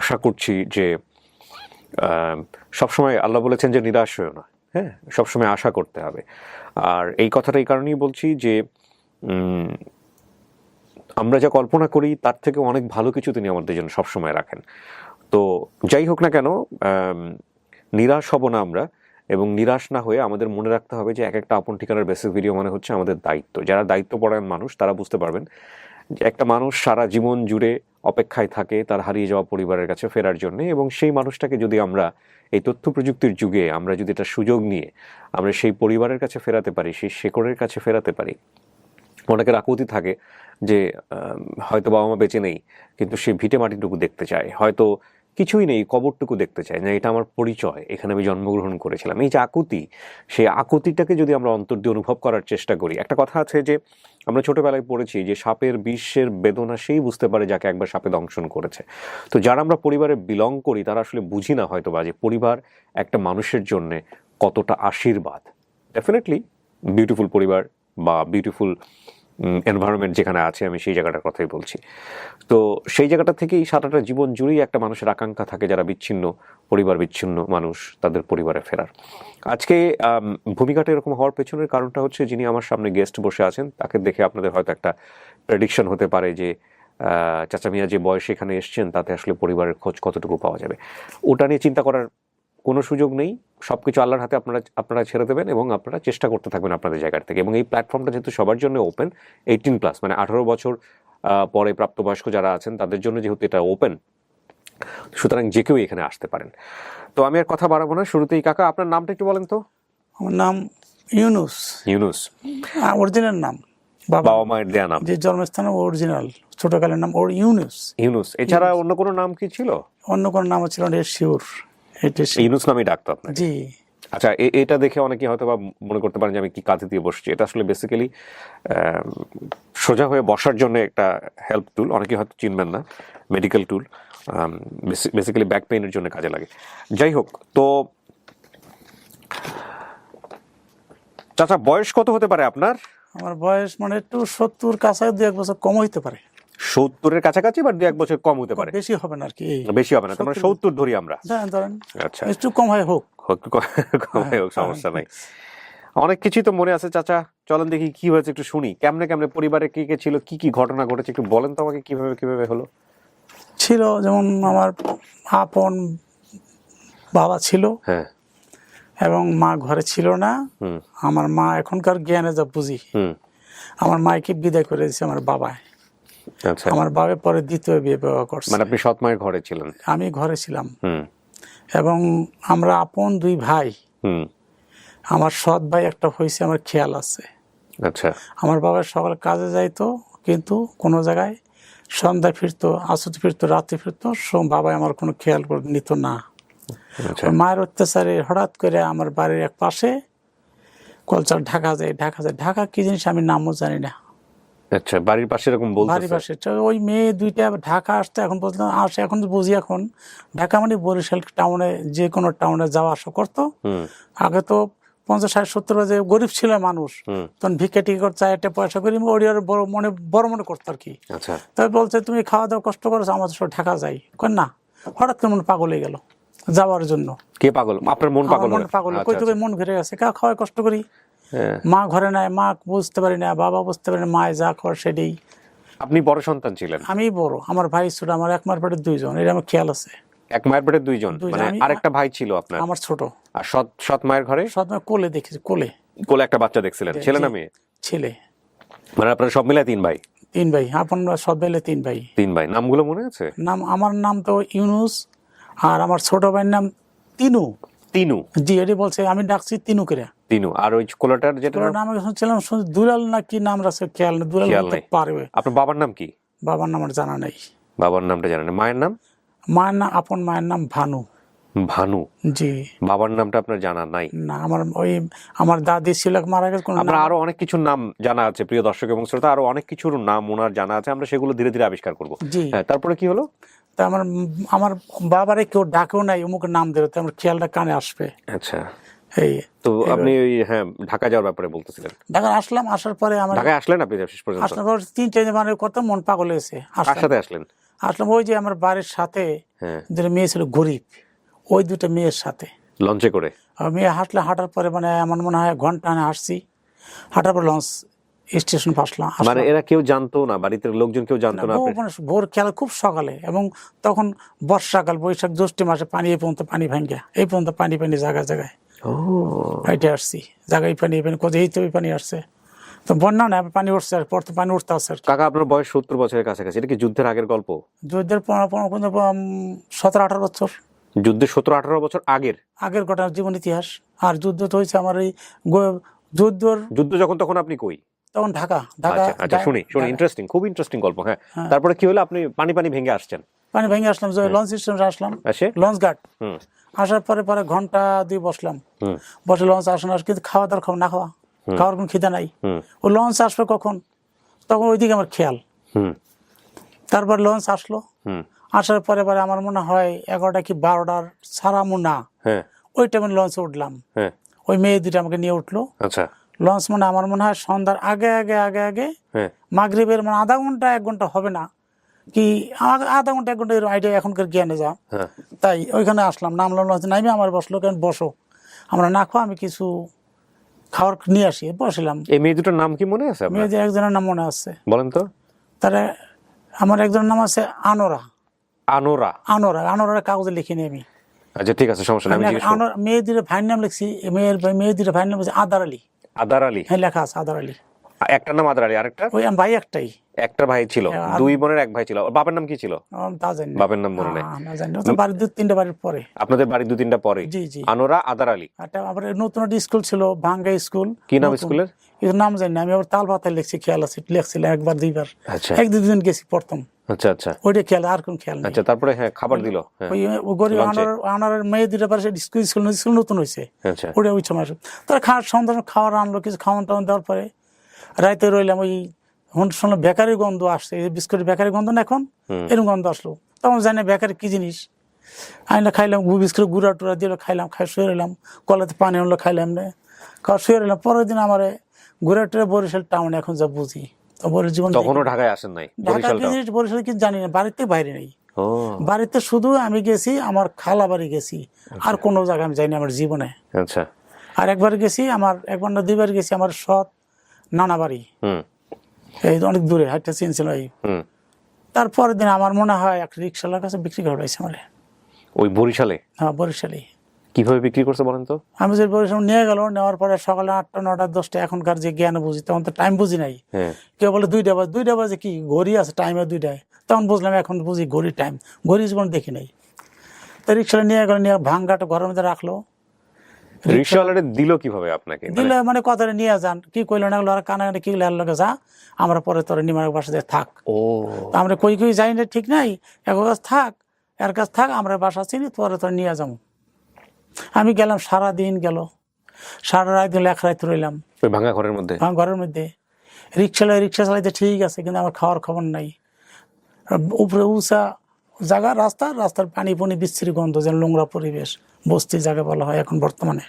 আশা করছি যে সবসময় আল্লাহ বলেছেন যে নিরাশ হয়েও না, হ্যাঁ, সবসময় আশা করতে হবে। আর এই কথাটা এই কারণেই বলছি যে আমরা যা কল্পনা করি তার থেকে অনেক ভালো কিছু তিনি আমাদের জন্য সবসময় রাখেন। তো যাই হোক না কেন, নিরাশ হব না আমরা, এবং নিরাশ না হয়ে আমাদের মনে রাখতে হবে যে এক একটা আপন ঠিকানার বেসিক ভিডিও মানে হচ্ছে আমাদের দায়িত্ব। যারা দায়িত্বপরায়ণ মানুষ তারা বুঝতে পারবেন যে একটা মানুষ সারা জীবন জুড়ে অপেক্ষায় থাকে তার হারিয়ে যাওয়া পরিবারের কাছে ফেরার জন্য, এবং সেই মানুষটাকে যদি আমরা এই তথ্য প্রযুক্তির যুগে আমরা যদি এটা সুযোগ নিয়ে আমরা সেই পরিবারের কাছে ফেরাতে পারি, সেই শেকড়ের কাছে ফেরাতে পারি। অনেকের আকুতি থাকে যে হয়তো বাবা মা বেঁচে নেই, কিন্তু সে ভিটে মাটিটুকু দেখতে চায়, হয়তো কিছুই নেই, কবরটুকু দেখতে চায় না, এটা আমার পরিচয়, এখানে আমি জন্মগ্রহণ করেছিলাম। এই যে আকুতি, সেই আকুতিটাকে যদি আমরা অন্তর দিয়ে অনুভব করার চেষ্টা করি। একটা কথা আছে যে আমরা ছোটবেলায় পড়েছি যে সাপের বিষের বেদনা সেই বুঝতে পারে যাকে একবার সাপে দংশন করেছে। তো যারা আমরা পরিবারে বিলং করি তারা আসলে বুঝি না হয়তো বা যে পরিবার একটা মানুষের জন্য কতটা আশীর্বাদ। ডেফিনেটলি বিউটিফুল পরিবার বা বিউটিফুল এনভায়রনমেন্ট যেখানে আছে, আমি সেই জায়গাটার কথাই বলছি। তো সেই জায়গাটা থেকেই সারাটা জীবন জুড়েই একটা মানুষের আকাঙ্ক্ষা থাকে, যারা বিচ্ছিন্ন পরিবার, বিচ্ছিন্ন মানুষ, তাদের পরিবারে ফেরার। আজকে ভূমিকাটা এরকম হওয়ার পেছনের কারণটা হচ্ছে, যিনি আমার সামনে গেস্ট বসে আছেন তাকে দেখে আপনাদের হয়তো একটা প্রেডিকশন হতে পারে যে চাচা মিয়া যে বয়সে এখানে এসছেন তাতে আসলে পরিবারের খোঁজ কতটুকু পাওয়া যাবে। ওটা নিয়ে চিন্তা করার কোনো সুযোগ নেই। সবকিছু আল্লাহর হাতে আপনারা ছেড়ে দেবেন, এবং আপনারা চেষ্টা করতে থাকবেন আপনাদের জায়গার থেকে। এবং এই প্ল্যাটফর্মটা যেহেতু সবার জন্য ওপেন, 18+, মানে 18 বছর পরে প্রাপ্তবয়স্ক যারা আছেন তাদের জন্য যেহেতু এটা ওপেন, সুতরাং যে কেউ এখানে আসতে পারেন। তো আমি আর কথা বাড়াবো না, শুরুতেই কাকা আপনার নামটা একটু বলেন তো। আমার নাম ইউনুস। ইউনুস অরিজিনাল নাম, বাবা মায়ের দেয়া নাম, যে জন্মস্থান অরিজিনাল, ছোটকালের নাম ওর ইউনুস। ইউনুস। এছাড়া অন্য কোনো নাম কি ছিল? অন্য কোনো নাম ছিল না, শিওর ইউনুস নামেই ডাকতো আপনাকে? জি। আচ্ছা, এটা দেখে অনেকে হয়তো বা মনে করতে পারেন যে আমি কি কাঁধে দিয়ে বসছি। এটা আসলে বেসিক্যালি সোজা হয়ে বসার জন্য একটা হেল্প টুল, অনেকে হয়তো চিনবেন না, মেডিকেল টুল, বেসিক্যালি ব্যাক পেইনের জন্য কাজে লাগে। যাই হোক, তো চাচা বয়স কত হতে পারে আপনার? আমার বয়স মানে একটু 70 কাছাকাছি, 2-1 বছর কম হইতে পারে। 70-এর কাছাকাছি বা 2-1 বছর কম হতে পারে? বেশি হবে না আর কি, বেশি হবে না, তোমরা 70 ধরি আমরা। ধরেন আচ্ছা, একটু কম হয় হোক, কমে হোক, সমস্যা নাই। অনেক কিছুই তো মনে আছে চাচা, চলেন দেখি কি হয়েছে একটু শুনি। কেমনে কেমনে পরিবারে কে কে ছিল, কি কি ঘটনা ঘটেছে একটু বলেন তো আমাকে, কিভাবে হলো। ছিল যেমন আমার আপন বাবা ছিল, হ্যাঁ, এবং মা ঘরে ছিল না। আমার মা এখনকার জ্ঞানে যা বুঝি, আমার মাকে বিদায় করে দিয়েছে আমার বাবায়। আচ্ছা, আমার বাবা পরে দ্বিতীয় বিবাহ করছে। মানে আপনি সৎ মায়ের ঘরে ছিলেন? আমি ঘরে ছিলাম, এবং আমরা আপন 2 ভাই আমার সৎ ভাই একটা হয়েছে, আমার খেয়াল আছে। আচ্ছা আমার বাবা সকালে কাজে যাইতো, কিন্তু কোনো জায়গায় সন্ধ্যায় ফিরতো, আসতে ফিরতো, রাতে ফিরতো, বাবা আমার কোনো খেয়াল করে নিত না। আচ্ছা ওই মায়ের অত্যাচারে হঠাৎ করে আমার বাড়ির এক পাশে কলচার ঢাকা যায়। ঢাকা কি জিনিস আমি নামও জানি না। আচ্ছা বাড়ির পাশে এরকম বাড়ির বলতেছে। পাশে ওই মেয়ে দুইটা ঢাকা আসতে, এখন বলতে আসে, এখন তো বুঝি এখন ঢাকা মানে বরিশাল টাউনে, যে কোনো টাউনে যাওয়া আসা করতো। আগে তো 50, 60, 70 যে গরিব ছিল মানুষ, তখন ভিক্ষা টিকে করতে চারটে পয়সা করি ওর বড় মনে করতো আর কি। আচ্ছা তবে বলছে তুমি খাওয়া দাওয়া কষ্ট করেছো, আমাদের সব ঢাকা যাই কর না। হঠাৎ করে মন পাগল হয়ে গেল যাওয়ার জন্য। কে পাগল? আপনার মন পাগল? মন পাগল, কই তোকে মন ঘুরে গেছে, খাওয়ায় কষ্ট করি, হ্যাঁ। মা ঘরে নাই, মা বুঝতে পারি না, বাবা বুঝতে পারি না, মায় যা কর সেটাই। আপনি বড় সন্তান ছিলেন? আমি বড়, আমার ভাই ছোট, আমার এক মার পেটে 2 জন, এটা আমার খেয়াল আছে। এক মায়ের পেটে 2 জন, মানে আরেকটা ভাই ছিল আপনার? আমার ছোট। আর সৎ মায়ের ঘরে? সৎ মায়ের কোলে দেখেছি, কোলে একটা বাচ্চা দেখছিলেন, ছেলে না মেয়ে? ছেলে। মানে আপনারা সব মিলে 3 ভাই? 3 ভাই, আপন সব মিলে 3 ভাই। 3 ভাই, নামগুলো মনে আছে? নাম, আমার নাম তো ইউনুস, আর আমার ছোট ভাইয়ের নাম তিনু। তিনু? জি, এটি বলছে, আমি ডাকছি তিনু করে। তিনু। আর ওই কোলাটার যেটা নাম শুনছিলাম দুলাল না কি নাম রাখছে, খেয়াল না, দুলাল হতে পারবে। আপনার বাবার নাম কি? বাবার নাম আমার জানা নাই। বাবার নামটা জানেন? মায়ের নাম? মায়ের নাম, আপন মায়ের নাম ভানু। ভানু? জি। বাবার নামটা আপনার জানা নাই? না, আমার দাদি ছিল মারা গেছে। আমরা আরো অনেক কিছুর নাম জানা আছে প্রিয় দর্শক এবং শ্রোতা, আরো অনেক কিছুর নাম ওনার জানা আছে, আমরা সেগুলো ধীরে ধীরে আবিষ্কার করবো। হ্যাঁ, তারপরে কি হলো? তা আমার বাবারে কেউ ডাকেও নাই অমুকের নাম দিল, তো আমার খেয়ালটা কানে আসবে। আচ্ছা, এই তো আপনি ওই ঢাকা যাওয়ার ব্যাপারে বলতেছিলেন। ঢাকা আসলাম, আসার পরে আমার ঢাকায় আসলেন আপনি শেষ পর্যন্ত? আসলাম 3-4 মানে করতাম, মন পাগল হয়েছে। কার সাথে আসলেন? আসলাম ওই যে আমার বাড়ির সাথে দুটো মেয়ে ছিল গরিব, ওই 2টা মেয়ের সাথে লঞ্চে করে। মেয়ে হাঁটার পরে, মানে আমার মনে হয় ঘন্টা হাঁটছি, হাঁটার পর লঞ্চ স্টেশন আসলাম। মানে এরা কেউ জানতো না, বাড়িতে লোকজন কেউ জানতো না? ভোর খেলা খুব সকালে, এবং তখন বর্ষাকাল, বৈশাখ জ্যৈষ্ঠ মাসে পানি, এই পর্যন্ত পানি ভাঙ্গা, এই পর্যন্ত পানি জায়গায় জায়গায় হেঁটে আসছি, জায়গায় পানি কোথায়, এই তো পানি আসছে, তো বন্যা না, পানি উঠছে, আর পর তো পানি উঠতে আসছে। কাকা আপনার বয়স 70 বছরের কাছাকাছি, এটা কি যুদ্ধের আগের গল্প? যুদ্ধের 17-18 বছর, যুদ্ধের 17-18 বছর আগের ঘটনা, জীবন ইতিহাস। আর যুদ্ধ তো হয়েছে আমার এই যুদ্ধ যখন, তখন আপনি কই? তখন ঢাকা। আচ্ছা, শুনি, ইন্টারেস্টিং, খুব ইন্টারেস্টিং গল্প। হ্যাঁ, তারপরে কি হলো? আপনি পানি ভেঙে আসছেন? পানি ভেঙে আসলাম, লঞ্চ স্টেশনে আসলাম, লঞ্চ ঘাট। আসার পরে ঘন্টা 2 বসলাম, বসে লঞ্চ আসলাম, কিন্তু খাওয়া দাওয়ার না খাওয়ার কোনো খিদা নাই। ও লঞ্চ আসবে কখন, তখন ওইদিকে আমার খেয়াল। তারপর লঞ্চ আসলো, আসার পরে আমার মনে হয় 11টা কি 12টার সারা মুনা, ওই টাইমে লঞ্চে উঠলাম। ওই মেয়ে 2টা আমাকে নিয়ে উঠলো। আচ্ছা, লঞ্চ মানে আমার মনে হয় সন্ধ্যার আগে মাগরিবের, মানে আধা ঘন্টা 1 ঘন্টা হবে না কি, আধা ঘন্টা 1 ঘন্টা আইডিয়া এখনকার জ্ঞানে যা। তাই ওইখানে আসলাম, নামলাম, লঞ্চে নামে আমার বসলো, কেন বসো, আমরা না খাওয়া, আমি কিছু খাওয়ার নিয়ে আসি, বসলাম। এই মেয়ে 2টার নাম কি মনে আছে? মেয়েদের একজনের নাম মনে আছে। বলেন তো। তারা, আমার একজনের নাম আছে আনোরা। আনোরা কাগজে লিখিনি আমি। আচ্ছা, ঠিক আছে, সমস্যা নেই, আমি জিজ্ঞেস করব। মেয়ে 2টা ভাইয়ের নাম লিখছি, মেয়ে 2টা ভাইয়ের নাম হচ্ছে আদার আলী। হ্যাঁ, লেখা আছে আদার আলী। একটা নাম আদার আলী, আরেকটা? ওই ভাই একটাই, একটা ভাই ছিল, 2 বোনের 1 ভাই ছিল। বাবার নাম কি ছিল? তা জানি না, বাবার নাম মনে নেই। না জানি না, তো বাড়ির 2-3টা বাড়ির পরে। আপনাদের বাড়ি 2-3টা পরে? জি জি। আনোরা, আদার আলী। আবার নতুন একটা স্কুল ছিল, ভাঙ্গা স্কুল। কি নাম স্কুলের? এর নাম জানি না, আমি আবার তাল পাতায় লিখছি, খেয়াল আছে, লিখছিলাম 1-2 বার। আচ্ছা, 1-2 দিন গেছি প্রথম। আচ্ছা, ওইটা খেয়াল, আর কোন খেয়াল নেই। আচ্ছা, তারপরে খাবার দিল? ওই গরিব আনারের মেয়ে 2টা পারে স্কুল নতুন হয়েছে, আচ্ছা, ওটা ওই সময় তারা খাওয়ার আনলো, কিছু খাওয়ান দেওয়ার পরে রাইতে রইলাম। ওই শুনলাম বেকারি গন্ধ আসছে, বিস্কুটের বেকারি গন্ধ না, এখন এরকম গন্ধ আসলো, তখন জানি বেকারি কি জিনিস, আইনা খাইলাম, বিস্কুট গুঁড়া টুড়া দিল, খাইলাম, শুয়ে রইলাম, কলাতে পানি আনলো, খাইলাম না, শুয়ে রইলাম। পরের দিন আমার গুঁড়া টুড়া বরিশাল টাউনে এখন যা বুঝি, তখনও ঢাকায় আসেন নাই? বরিশাল কি জানি না, বাড়িতে বাইরে নেই। বাড়িতে শুধু আমি গেছি, আমার খালা বাড়ি গেছি, আর কোনো জায়গায় আমি যাইনি আমার জীবনে। আচ্ছা। আর একবার গেছি, আমার 1 না 2 বার গেছি আমার সৎ নানা বাড়ি, এই অনেক দূরে, হাইটটা চিনছিল। তারপরের দিন আমার মনে হয় একটা রিক্সাওয়ালার কাছে বিক্রি করাইছে আমার। ওই বরিশালে? হ্যাঁ, বরিশালে। কিভাবে বিক্রি করছে বলেন তো? আমি যে বরিশাল নিয়ে গেল, নেওয়ার পরে সকালে 8টা 9টা 10টা, এখনকার যে জ্ঞান বুঝি, তখন তো টাইম বুঝি নাই। কেউ বলে 2টা বাজে কি ঘড়ি আছে, টাইমে 2টায়, তখন বুঝলাম, এখন বুঝি ঘড়ি টাইম, ঘড়ি জীবন দেখি নাই। তো রিক্সাটা নিয়ে গেল, নিয়ে ভাঙ্গাটা ঘরের মধ্যে রাখলো, রিক্সাওয়ালারে দিল কিভাবে আপনাকে? দিলে মানে কথাটা নিয়ে যান, কি কইলো না আর কানে কি লেয়ার লগে যা, আমরা পরে তোর নিমার বাসাতে থাক। ও তা আমরা কই কই যাই না ঠিক নাই, এক কাজ থাক, এর কাছ থাক, আমরা বাসা চিনি, পরে তোর নিয়ে যাবো। আমি গেলাম, সারা দিন গেল, সারা রাত দিন এক রাত রইলাম ওই ভাঙা ঘরের মধ্যে। ঘরের মধ্যে। রিক্সা চালাইতে ঠিক আছে, কিন্তু আমার খাওয়ার খবর নাই। উপরে উঁচা জায়গা, রাস্তার পানি পানি বিচ্ছিরি গন্ধ, যেন নোংরা পরিবেশ, বস্তি জায়গা বলা হয় এখন বর্তমানে,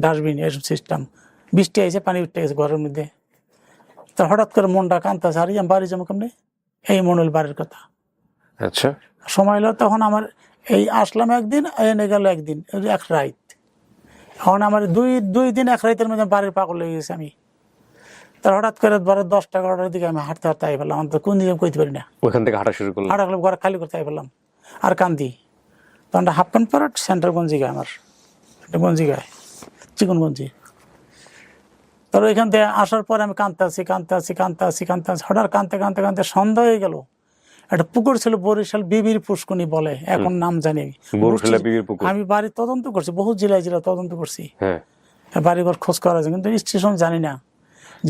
ডাস্টবিন এসব সিস্টেম। বৃষ্টি আইছে, পানি উঠে গেছে ঘরের মধ্যে। তো হঠাৎ করে মনটা কান্তাছে, আর বাড়ি যাবো কেমনি, এই মনে হল বাড়ির কথা। আচ্ছা, সময় হলো তখন আমার, এই আসলাম একদিন, এনে গেল একদিন, এক রাত। এখন আমার দুই দিন এক রাতের মধ্যে বাড়ির পাগল হয়ে গেছে আমি। তার হঠাৎ করে 10-11টার দিকে আমি হাঁটতে হাঁটতে আই ফেললাম, আমি তো কোন দিকে কইতে পারি না, ওখান থেকে হাঁটা শুরু করলাম। হাঁটা গেলাম, ঘরে খালি করতে আই ফেললাম আর কান্দি। তখন হাফ প্যান্ট পরে সেন্টার গঞ্জি গায়ে, আমার একটা গঞ্জি গায়ে, চিকন গঞ্জি। তার ওইখান থেকে আসার পরে আমি কাঁদতে আছি। হঠাৎ কাঁদতে সন্ধ্যা হয়ে গেল। একটা পুকুর ছিল, বরিশাল বিবির পুষ্কনি বলে, এখন নাম জানি। আমি বাড়ি তদন্ত করছি, বহু জেলায় তদন্ত করছি, বাড়িঘর খোঁজ করা যায়, কিন্তু স্টেশন জানি না,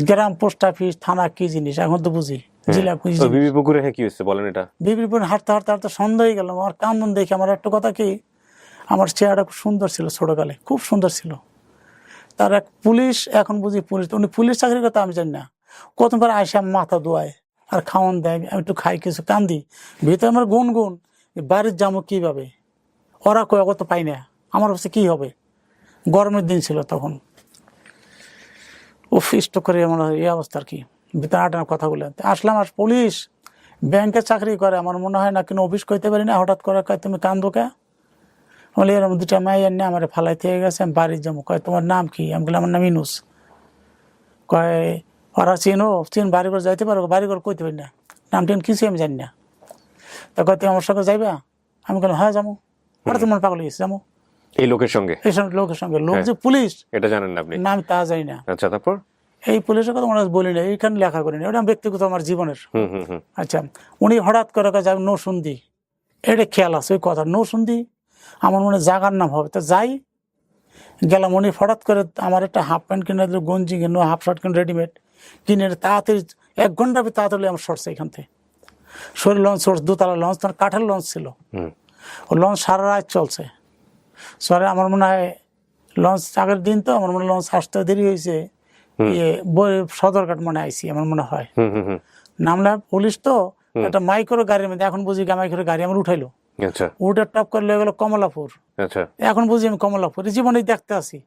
গ্রাম পোস্ট অফিস থানা কি জিনিস এখন তো বুঝি। জেলা বিবির পুকুরে কি হয়েছে বলেন? এটা বিবির পুকুরে হাঁটতে সন্ধ্যা হয়ে গেল। আমার কান্দন দেখে আমার একটা কথা কি, আমার চেহারাটা খুব সুন্দর ছিল, ছোটকালে খুব সুন্দর ছিল। তার এক পুলিশ, এখন বুঝি পুলিশ, উনি পুলিশ চাকরির কথা আমি জানি না, কতবার আইসা মাথা ধোয়ায় আর খাওয়ান দেয়, আমি একটু খাই, কিছু কান্দি, ভিতরে আমার গুনগুন, বাড়ির যাবো কিভাবে, ওরা কয় কত পাই না, আমার কাছে কি হবে। গরমের দিন ছিল তখন, ইষ্ট করে আমার এই অবস্থা আর কি, ভিতরে আটানোর কথাগুলো। আসলাম, আর পুলিশ ব্যাংকে চাকরি করে, আমার মনে হয় না কিন্তু অফিস করতে পারি না। হঠাৎ করে কয় তুমি কান্দো কে, বলে এরকম দুটা মাইয়ার নিয়ে আমার ফালাই থেকে গেছে, আমি বাড়ি যাবো। কয় তোমার নাম কি? আমি বললাম আমার নাম ইনুস। কয় ওরা চিন বাড়ি ঘর যাইতে পারো? বাড়ি ঘর কইতে পারি না, নাম টেন কিছু আমি জানি না। তা কয় তুমি আমার সঙ্গে যাইবা? আমি বললাম হ্যাঁ যাবো। ওরা তো মনে পাগল গেছে, যাবো এই লোকের সঙ্গে, লোকের সঙ্গে। লোক যে পুলিশ এটা জানেন না আপনি? না, আমি তা জানি না। আচ্ছা, তারপর এই পুলিশের কথা মনে বলি না, এইখানে লেখা করি না, ওটা ব্যক্তিগত আমার জীবনের। আচ্ছা, উনি হঠাৎ করে যাবে নৌসুন্দি, এটা খেয়াল আছে ওই কথা, নৌসুন্দি আমার মনে জাগার নাম হবে। তা যাই গেলাম, উনি হঠাৎ করে আমার একটা হাফ প্যান্ট কিনে দিল, গঞ্জি কিনো, হাফ শার্ট কিনে রেডিমেড কিনে, তাড়াতাড়ি 1 ঘন্টা তাড়াতাড়ি আমার সরছে এখান থেকে। শরীর লঞ্চ সরছে, 2তলা লঞ্চ, তার কাঠের লঞ্চ ছিল, ও লঞ্চ সারা রাত চলছে। সরে আমার মনে হয় লঞ্চ আগের দিন, তো আমার মনে হয় লঞ্চ আসতে দেরি হয়েছে, সদরঘাট মনে আইসি আমার মনে হয়। নামলাম, পুলিশ তো একটা মাইক্রো গাড়ির মধ্যে, এখন বুঝি মাইক্রো গাড়ি আমার উঠাইলো, উঠে টপ করে লয়ে গেল কমলাপুর। এখন বুঝি আমি কমলাপুর, জীবনে দেখতে আসি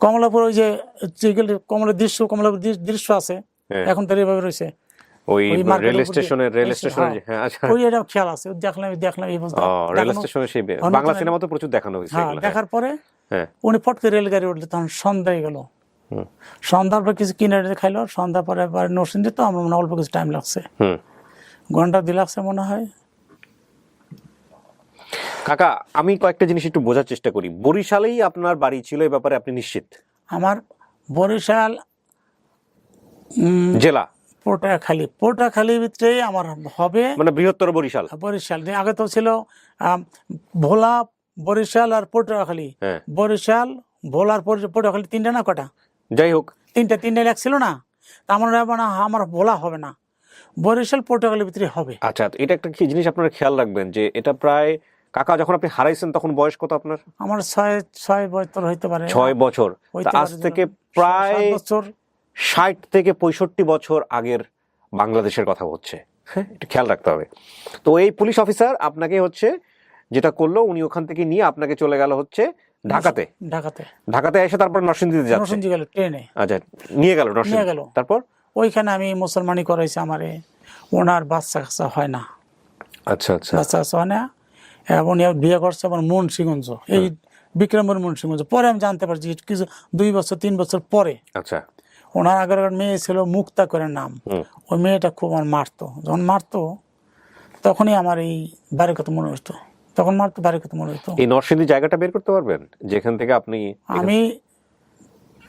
কমলাপুর, ওই যে কমলাপুর দৃশ্য আছে, এখন তো এইভাবে রয়েছে, খেয়াল আছে, দেখলাম দেখার পরে উনি ফট করে রেলগাড়ি উঠলে, তখন সন্ধ্যা হয়ে গেল। সন্ধ্যার পর কিছু কিনে খাইলো, সন্ধ্যা পরে নরসিংদী, তো আমার মনে অল্প কিছু টাইম লাগছে, ঘন্টা 2 লাগছে মনে হয়। কাকা, আমি কয়েকটা জিনিস একটু বোঝার চেষ্টা করি। বরিশালেই আপনার বাড়ি ছিল, এই ব্যাপারে আপনি নিশ্চিত? আমার বরিশাল জেলা পটুয়াখালীর ভিতরে আমার হবে, মানে বৃহত্তর বরিশাল। আগে তো ছিল ভোলা, বরিশাল আর পটুয়াখালী। বরিশাল, ভোলার পটুয়াখালী 3টা না কটা, যাই হোক 3টা লেখ ছিল না। আমার ভোলা হবে না, বরিশাল পটুয়াখালীর ভিতরে হবে। আচ্ছা, এটা একটা কি জিনিস আপনারা খেয়াল রাখবেন, যে এটা প্রায়, কাকা যখন আপনি হারাইছেন তখন বয়স কত আপনার? আমার 6 বছর হইতে পারে। 6 বছর, আজ থেকে প্রায় 60 থেকে 65 বছর আগের বাংলাদেশের কথা হচ্ছে। হ্যাঁ, এটা খেয়াল রাখতে হবে। তো এই পুলিশ অফিসার আপনাকে হচ্ছে যেটা করলো, উনি ওখান থেকে নিয়ে আপনাকে চলে গেল হচ্ছে ঢাকাতে এসে তারপর নরসিংদীতে যাচ্ছে, ট্রেনে। আচ্ছা, নিয়ে গেল নরসিংদী। তারপর ওইখানে আমি মুসলমানি করাইছি আমারে, ওনার বাচ্চা কাচ্চা হয় না। আচ্ছা, বাচ্চা কাচ্চা হয় না, এবং বিয়ে করছে আমার মুন্সিগঞ্জ, এই বিক্রমের মুন্সিগঞ্জ। পরে আমি জানতে পারছি কিছু 2-3 বছর পরে। আচ্ছা, ওনার আগের মেয়ে ছিল মুক্তা করে নাম, ওই মেয়েটা খুব আমার মারতো, যখন মারতো তখনই আমার এই বাড়ির কথা মনে হতো, তখন মারতো বাড়ির কথা মনে হতো। এই নরসিংদী জায়গাটা বের করতে পারবেন যেখান থেকে আপনি? আমি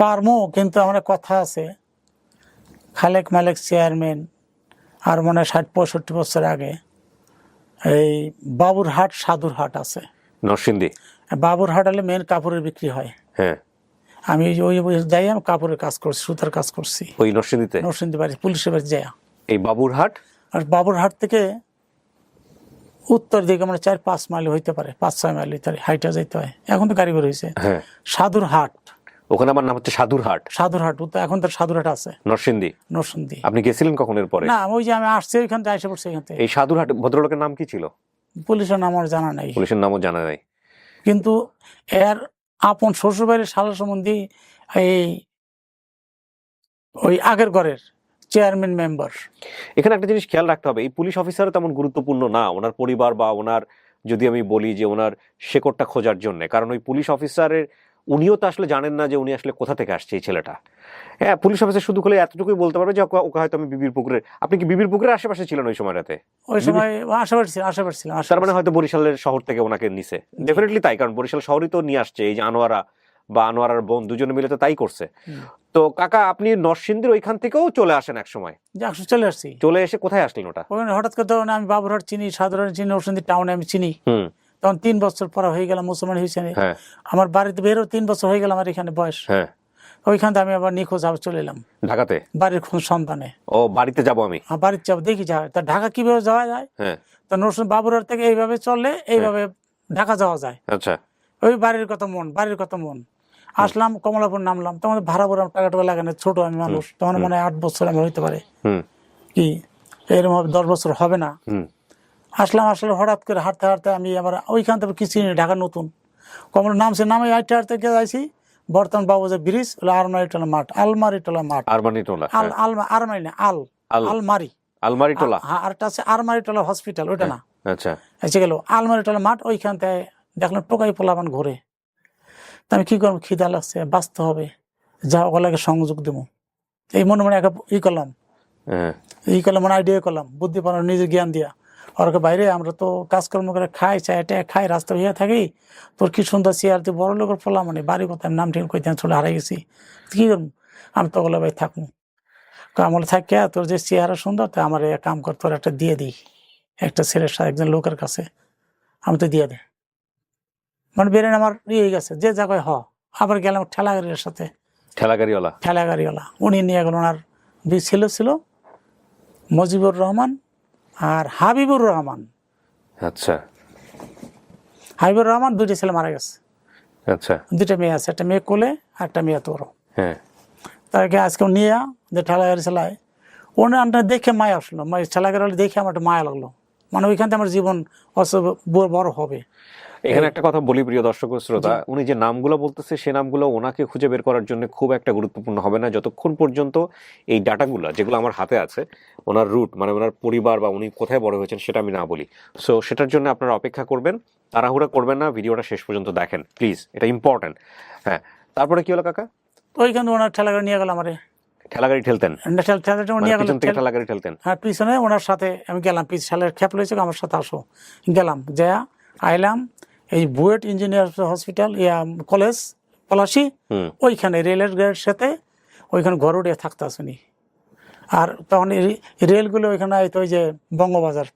পারমো, কিন্তু আমার কথা আছে, খালেক মালেক চেয়ারম্যান আর মনে হয় 60-65 বছর আগে এই বাবুরহাট সাধুরহাট আছে নরসিংদী। বাবুরহাট হলে মেন কাপড়ের বিক্রি হয়, হ্যাঁ, আমি ওই যাই আমি কাপড়ের কাজ করছি, সুতার কাজ করছি ওই নরসিংদীতে। নরসিংদী বাড়ি পুলিশের বাড়ি যাই। এই বাবুরহাট, আর বাবুরহাট থেকে উত্তর দিকে মানে 4-5 মাইল হইতে পারে, 5-6 মাইল হইতে পারে, হাইটা যাইতে হয়। এখন তো গাড়ি বের হয়েছে। হ্যাঁ, সাধুরহাট, ওখানে আমার নাম হচ্ছে সাধুরহাট। সাধুরহাট এখন তো সাধুরহাট আছে নরসিংদী। নরসিংদী। আপনি গেছিলেন কখন এর পরে? না, ওই যে আমি আসছি ওইখান থেকে এসে পড়ছি এখান থেকে। এই সাধুরহাট ভদ্রলোকের নাম কি ছিল? পুলিশের নাম আমার জানা নাই, পুলিশের নামও জানা নাই। কিন্তু এর আপন শ্বশুর বাড়ির শালা সম্বন্ধী এই ওই আগের ঘরের চেয়ারম্যান মেম্বার। এখানে একটা জিনিস খেয়াল রাখতে হবে, এই পুলিশ অফিসার তেমন গুরুত্বপূর্ণ না ওনার পরিবার বা ওনার, যদি আমি বলি যে ওনার শেকড়টা খোঁজার জন্য, কারণ ওই পুলিশ অফিসারের উনিও তো আসলে জানেন না যে উনি আসলে কোথা থেকে আসছে এই ছেলেটা। হ্যাঁ, পুলিশ অফিসার শুধু করে এতটুকুই বলতে পারবে যে ওকে হয়তো আমি বিবির পুকুরের। আপনি কি বিবির পুকুরের আশেপাশে ছিলেন ওই সময়টাতে? ওই সময় আশেপাশে ছিলাম। তার মানে হয়তো বরিশালের শহর থেকে ওনাকে নিছে, ডেফিনেটলি তাই, কারণ বরিশাল শহরই তো নিয়ে আসছে। এই যে আনোয়ারা বা আনোয়ারার বোন দুজনে মিলে তো তাই করছে। তো কাকা, আপনি নরসিংদীর ওইখান থেকেও চলে আসেন এক সময়? চলে আসছি। চলে এসে কোথায় আসলেন ওটা? ওখানে হঠাৎ করে তখন আমি বাবুরহাট চিনি, সাধারণ চিনি, নরসিংদী টাউনে আমি চিনি। তখন 3 বছর পর হয়ে গেলাম মুসলমান হয়েছে। আমার বাড়িতে বেরো 3 বছর হয়ে গেল আমার এখানে বয়স। ওইখান থেকে আমি আবার নিখোঁজ চলে এলাম ঢাকাতে, বাড়ির সন্তানে। ও, বাড়িতে যাবো আমি, বাড়িতে যাবো, দেখি যাওয়া তা ঢাকা কিভাবে যাওয়া যায়। তো নরসিংদী বাবুরহাট থেকে এইভাবে চললে এইভাবে ঢাকা যাওয়া যায়। আচ্ছা, ওই বাড়ির কথা মন আসলাম, কমলাপুর নামলাম। তখন ভাড়া ভরা টাকা টাকা লাগে না, ছোট আমি মানুষ, তখন মনে হয় 8 বছর আমি হইতে পারে, কি এরকম 10 বছর হবে না। আসলাম, আসলে হঠাৎ করে হাঁটতে হাঁটতে আমি আবার ওইখান থেকে কিছু ঢাকা নতুন কমলা নামছে, নামে হাঁটতে হাঁটতে গিয়ে যাইছি বর্তমান বাবুজা ব্রিজ, আলমারিটোলা মাঠ, আলমারিটোলা মাঠ, আরমানিটোলা, আলমারি না আলমারি, আলমারিটোলা, আর একটা আছে আরমারিটোলা হসপিটাল, ওইটা না। আচ্ছা, এসে গেল আলমারিটোলা মাঠ। ওইখান থেকে দেখলাম টোকাই পোলাবান ঘুরে। আমি কি করবো, খিদা লাগছে, বাঁচতে হবে, যা ওগুলাকে সংযোগ দেবো, এই মনে মনে করলাম, মনে আইডিয়া করলাম, বুদ্ধি পানো নিজের জ্ঞান দিয়া। ওরকে বাইরে আমরা তো কাজকর্ম করে খাই, চাটা খাই, রাস্তা হইয়া থাকি, তোর কি সুন্দর চেয়ার তুই বড় লোকের পোলা, মানে বাড়ি কথা নাম ঠিক কইতে চলে হারাই গেছি, কি করবো। আমি তো ওগুলো ভাই থাকবো, আমার থাকে তোর যে চেহারা সুন্দর, তো আমার কাম কর, তোর একটা দিয়ে দিই একটা ছেলের সাথে, একজন লোকের কাছে, আমি তো দিয়ে দে। মানে বেরেন আমার ইয়ে গেছে যে জায়গায় আবার গেলাম ঠেলাগাড়ির সাথে, ঠেলাগাড়িওয়ালা উনি নিয়ে গেল। ওনার 2 ছেলে ছিল, মজিবুর রহমান আর হাবিবুর রহমান। আচ্ছা, হাবিবুর রহমান 2টি ছেলে মারা গেছে। আচ্ছা, 2টা মেয়ে আছে, একটা মেয়ে কোলে আর একটা মেয়ে তোর। হ্যাঁ, তাকে আজকে নিয়ে যে ঠেলাগাড়ি চালায়, ওনার আনটা দেখে মায়া আসলো, ঠেলাগাড়ি দেখে আমার একটা মায়া লাগলো, মানে ওইখান থেকে আমার জীবন বড় হবে। এখানে একটা কথা বলি প্রিয় দর্শক শ্রোতা, উনি যে নামগুলো বলতেছে সে নামগুলো ওনাকে খুঁজে বের করার জন্য খুব একটা গুরুত্বপূর্ণ হবে না, যতক্ষণ পর্যন্ত এই ডাটাগুলো যেগুলো আমার হাতে আছে, ওনার রুট মানে ওনার পরিবার বা উনি কোথায় বড় হয়েছেন সেটা আমি না বলি। সো সেটার জন্য আপনারা অপেক্ষা করবেন, তাড়াহুড়া করবেন না, ভিডিওটা শেষ পর্যন্ত দেখেন প্লিজ, এটা ইম্পর্টেন্ট। হ্যাঁ, তারপরে কি হলো কাকা? ওইখানে ওনার ঠেলাগাড়ি নিয়ে গেল, আমারে ঠেলাগাড়ি ঠেলতেন, ঠেলাগাড়ি ঠেলতেন। হ্যাঁ, পিছনে ওনার সাথে আমি গেলাম, পিছনের খেপ লইছে, আমার সাথে আসো, গেলাম, যা আইলাম এই BUET engineer hospital college Palashi, ওইখানে রেলের গাড়ির সাথে ওইখানে ঘর উঠে থাকতে আসুনি। আর তখন রেলগুলো ওইখানে আইতো ওই যে বঙ্গবাজার,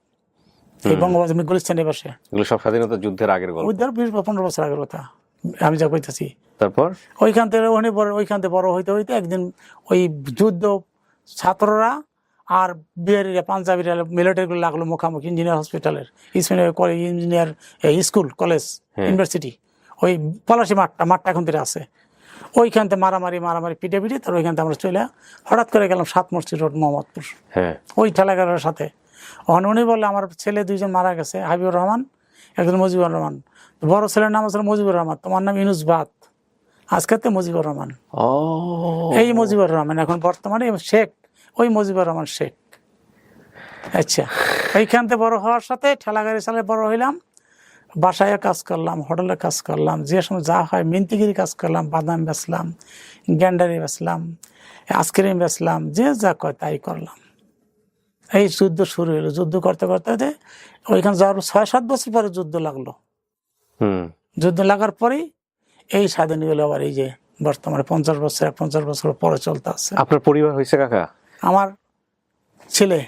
এই বঙ্গবাজার গুলিস্তানের পাশে, সব স্বাধীনতা যুদ্ধের আগের গল্প, 20-15 বছর আগের কথা আমি যা কইতেছি। তারপর ওইখান থেকে বড় হইতে হইতে একদিন ওই যুদ্ধ ছাত্ররা আর বিহারিরা, পাঞ্জাবিরা, মিলিটারিগুলো লাগলো মুখামুখি ইঞ্জিনিয়ার হসপিটালের, ইঞ্জিনিয়ার স্কুল, কলেজ, ইউনিভার্সিটি, ওই পলাশি মাঠটা এখন থেকে আছে। ওইখান থেকে মারামারি পিটে তার ওইখান থেকে আমরা চলে হঠাৎ করে গেলাম 7 মসজিদ রোড, মোহাম্মদপুর, ওই ঠেলাগাড়ির সাথে। উনি বললে আমার ছেলে 2জন মারা গেছে, হাবিবুর রহমান, একজন মজিবুর রহমান। বড় ছেলের নাম আছে মজিবুর রহমান, তোমার নাম ইউনুস বাত, আজকে তো মুজিবুর রহমান। এই মুজিবুর রহমান এখন বর্তমানে শেখ, ওই মুজিবুর রহমান শেখ। আচ্ছা, এইখান থেকে বড় হওয়ার সাথে ঠেলাগাড়ি চালায় বড় হইলাম, বাসায় কাজ করলাম, হোটেলে কাজ করলাম, যে সময় যা হয় মিন্তিগিরি কাজ করলাম, বাদাম বেচলাম, গ্যান্ডারি বেচলাম, আইসক্রিম বেচলাম, যে যা কয় তাই করলাম। এই যুদ্ধ শুরু হলো, যুদ্ধ করতে করতে ওইখানে যাওয়ার 6-7 বছর পরে যুদ্ধ লাগলো। যুদ্ধ লাগার পরেই এই স্বাধীন হলো আবার এই যে বর্তমানে 50 বছর পরে চলতে আছে। আপনার পরিবার হয়েছে কাকা? আমার ছেলে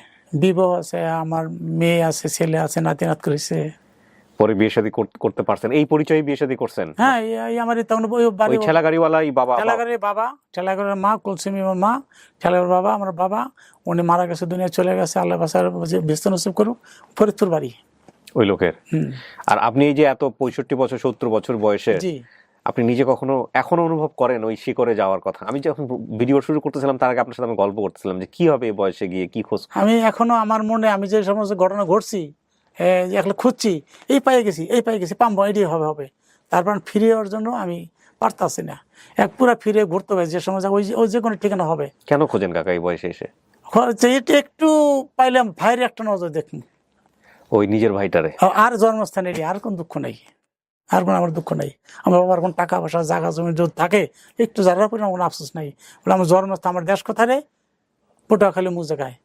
বিবাহ আছে, আমার মেয়ে আছে, ছেলে আছে, নাতি নাত করেছে। পরে বিয়ে শাদী করতে পারছেন, এই পরিচয়ে বিয়ে শাদী করছেন? হ্যাঁ, এই আমার তখন ওই বাড়ি ওই ঠেলাগাড়িওয়ালাই বাবা? ঠেলাগাড়ির বাবা, ঠেলাগাড়ির মা কুলসুমি আমার মা, ঠেলাগাড়ির বাবা আমার বাবা, উনি মারা গেছে, দুনিয়া চলে গেছে, আল্লাহ বাসার ব্যস্ত নসিব করুক, ফরিদপুর বাড়ি ওই লোকের। আর আপনি এই যে এত 65 বছর 70 বছর বয়সে, জি, আপনি নিজে কখনো এখনো অনুভব করেন ওই শিকড়ে যাওয়ার কথা? আমি যখন ভিডিও শুরু করতেছিলাম তার আগে আপনার সাথে আমি গল্প করতেছিলাম যে কি হবে এই বয়সে গিয়ে, কি খোঁজ? আমি এখনো আমার মনে আমি যে সমস্ত ঘটনা ঘটছি, এখন খুঁজছি, এই পায়ে গেছি পাম্বো, এটাই হবে। তারপর ফিরে যাওয়ার জন্য আমি পারতাছি না, এক পুরা ফিরে ঘুরতে হবে, যে সময় ওই যে কোনো ঠিকানা হবে। কেন খোঁজেন কাকা এই বয়সে এসে? এটা একটু পাইলাম, ভাইয়ের একটা নজর দেখুন, ওই নিজের ভাইটারে। আর জন্মস্থানে আর কোন দুঃখ নেই, আর কোনো আমার দুঃখ নেই। আমার বাবার কোন টাকা পয়সা জায়গা জমি যদি থাকে একটু যারা পরিমাণ কোনো আফসোস নাই, বলে আমার জন্মস্থান, আমার দেশ কোথায় রে, পটুয়াখালী অমুক জায়গায়,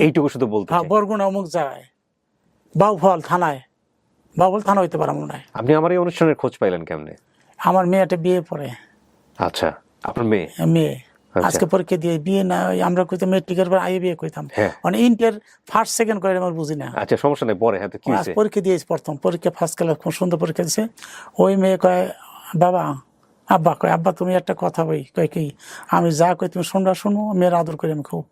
এইটুকু শুধু বলতে চাই। বরগুনা অমুক জায়গায়, বাউফল থানায়, বাউফল থানা হইতে পারে মনে হয়। আপনি আমার এই অনুষ্ঠানের খোঁজ পাইলেন কেমনে? আমার মেয়েটা বিয়ে পড়ে। আচ্ছা, আপনার মেয়ে? মেয়ে আচ্ছা। আজকে পরীক্ষা দিয়ে বিয়ে না, আমরা কইতাম মেট্রিকের পর আইএ বিয়ে কইতাম, হ্যাঁ। মানে ইন্টার ফার্স্ট সেকেন্ড করে আমার বুঝি না। আচ্ছা, সমস্যা নেই, পরে। হ্যাঁ, তো কি আজ হয়েছে? পরীক্ষা দিয়েছি, প্রথম পরীক্ষা ফার্স্ট ক্লাস, খুব সুন্দর পরীক্ষা দিছে। ওই মেয়ে কয়, বাবা, আব্বা কয়, আব্বা তুমি একটা কথা বই, কয় কি? আমি যা কই তুমি শুনো, মেয়ের আদর করি আমি খুব।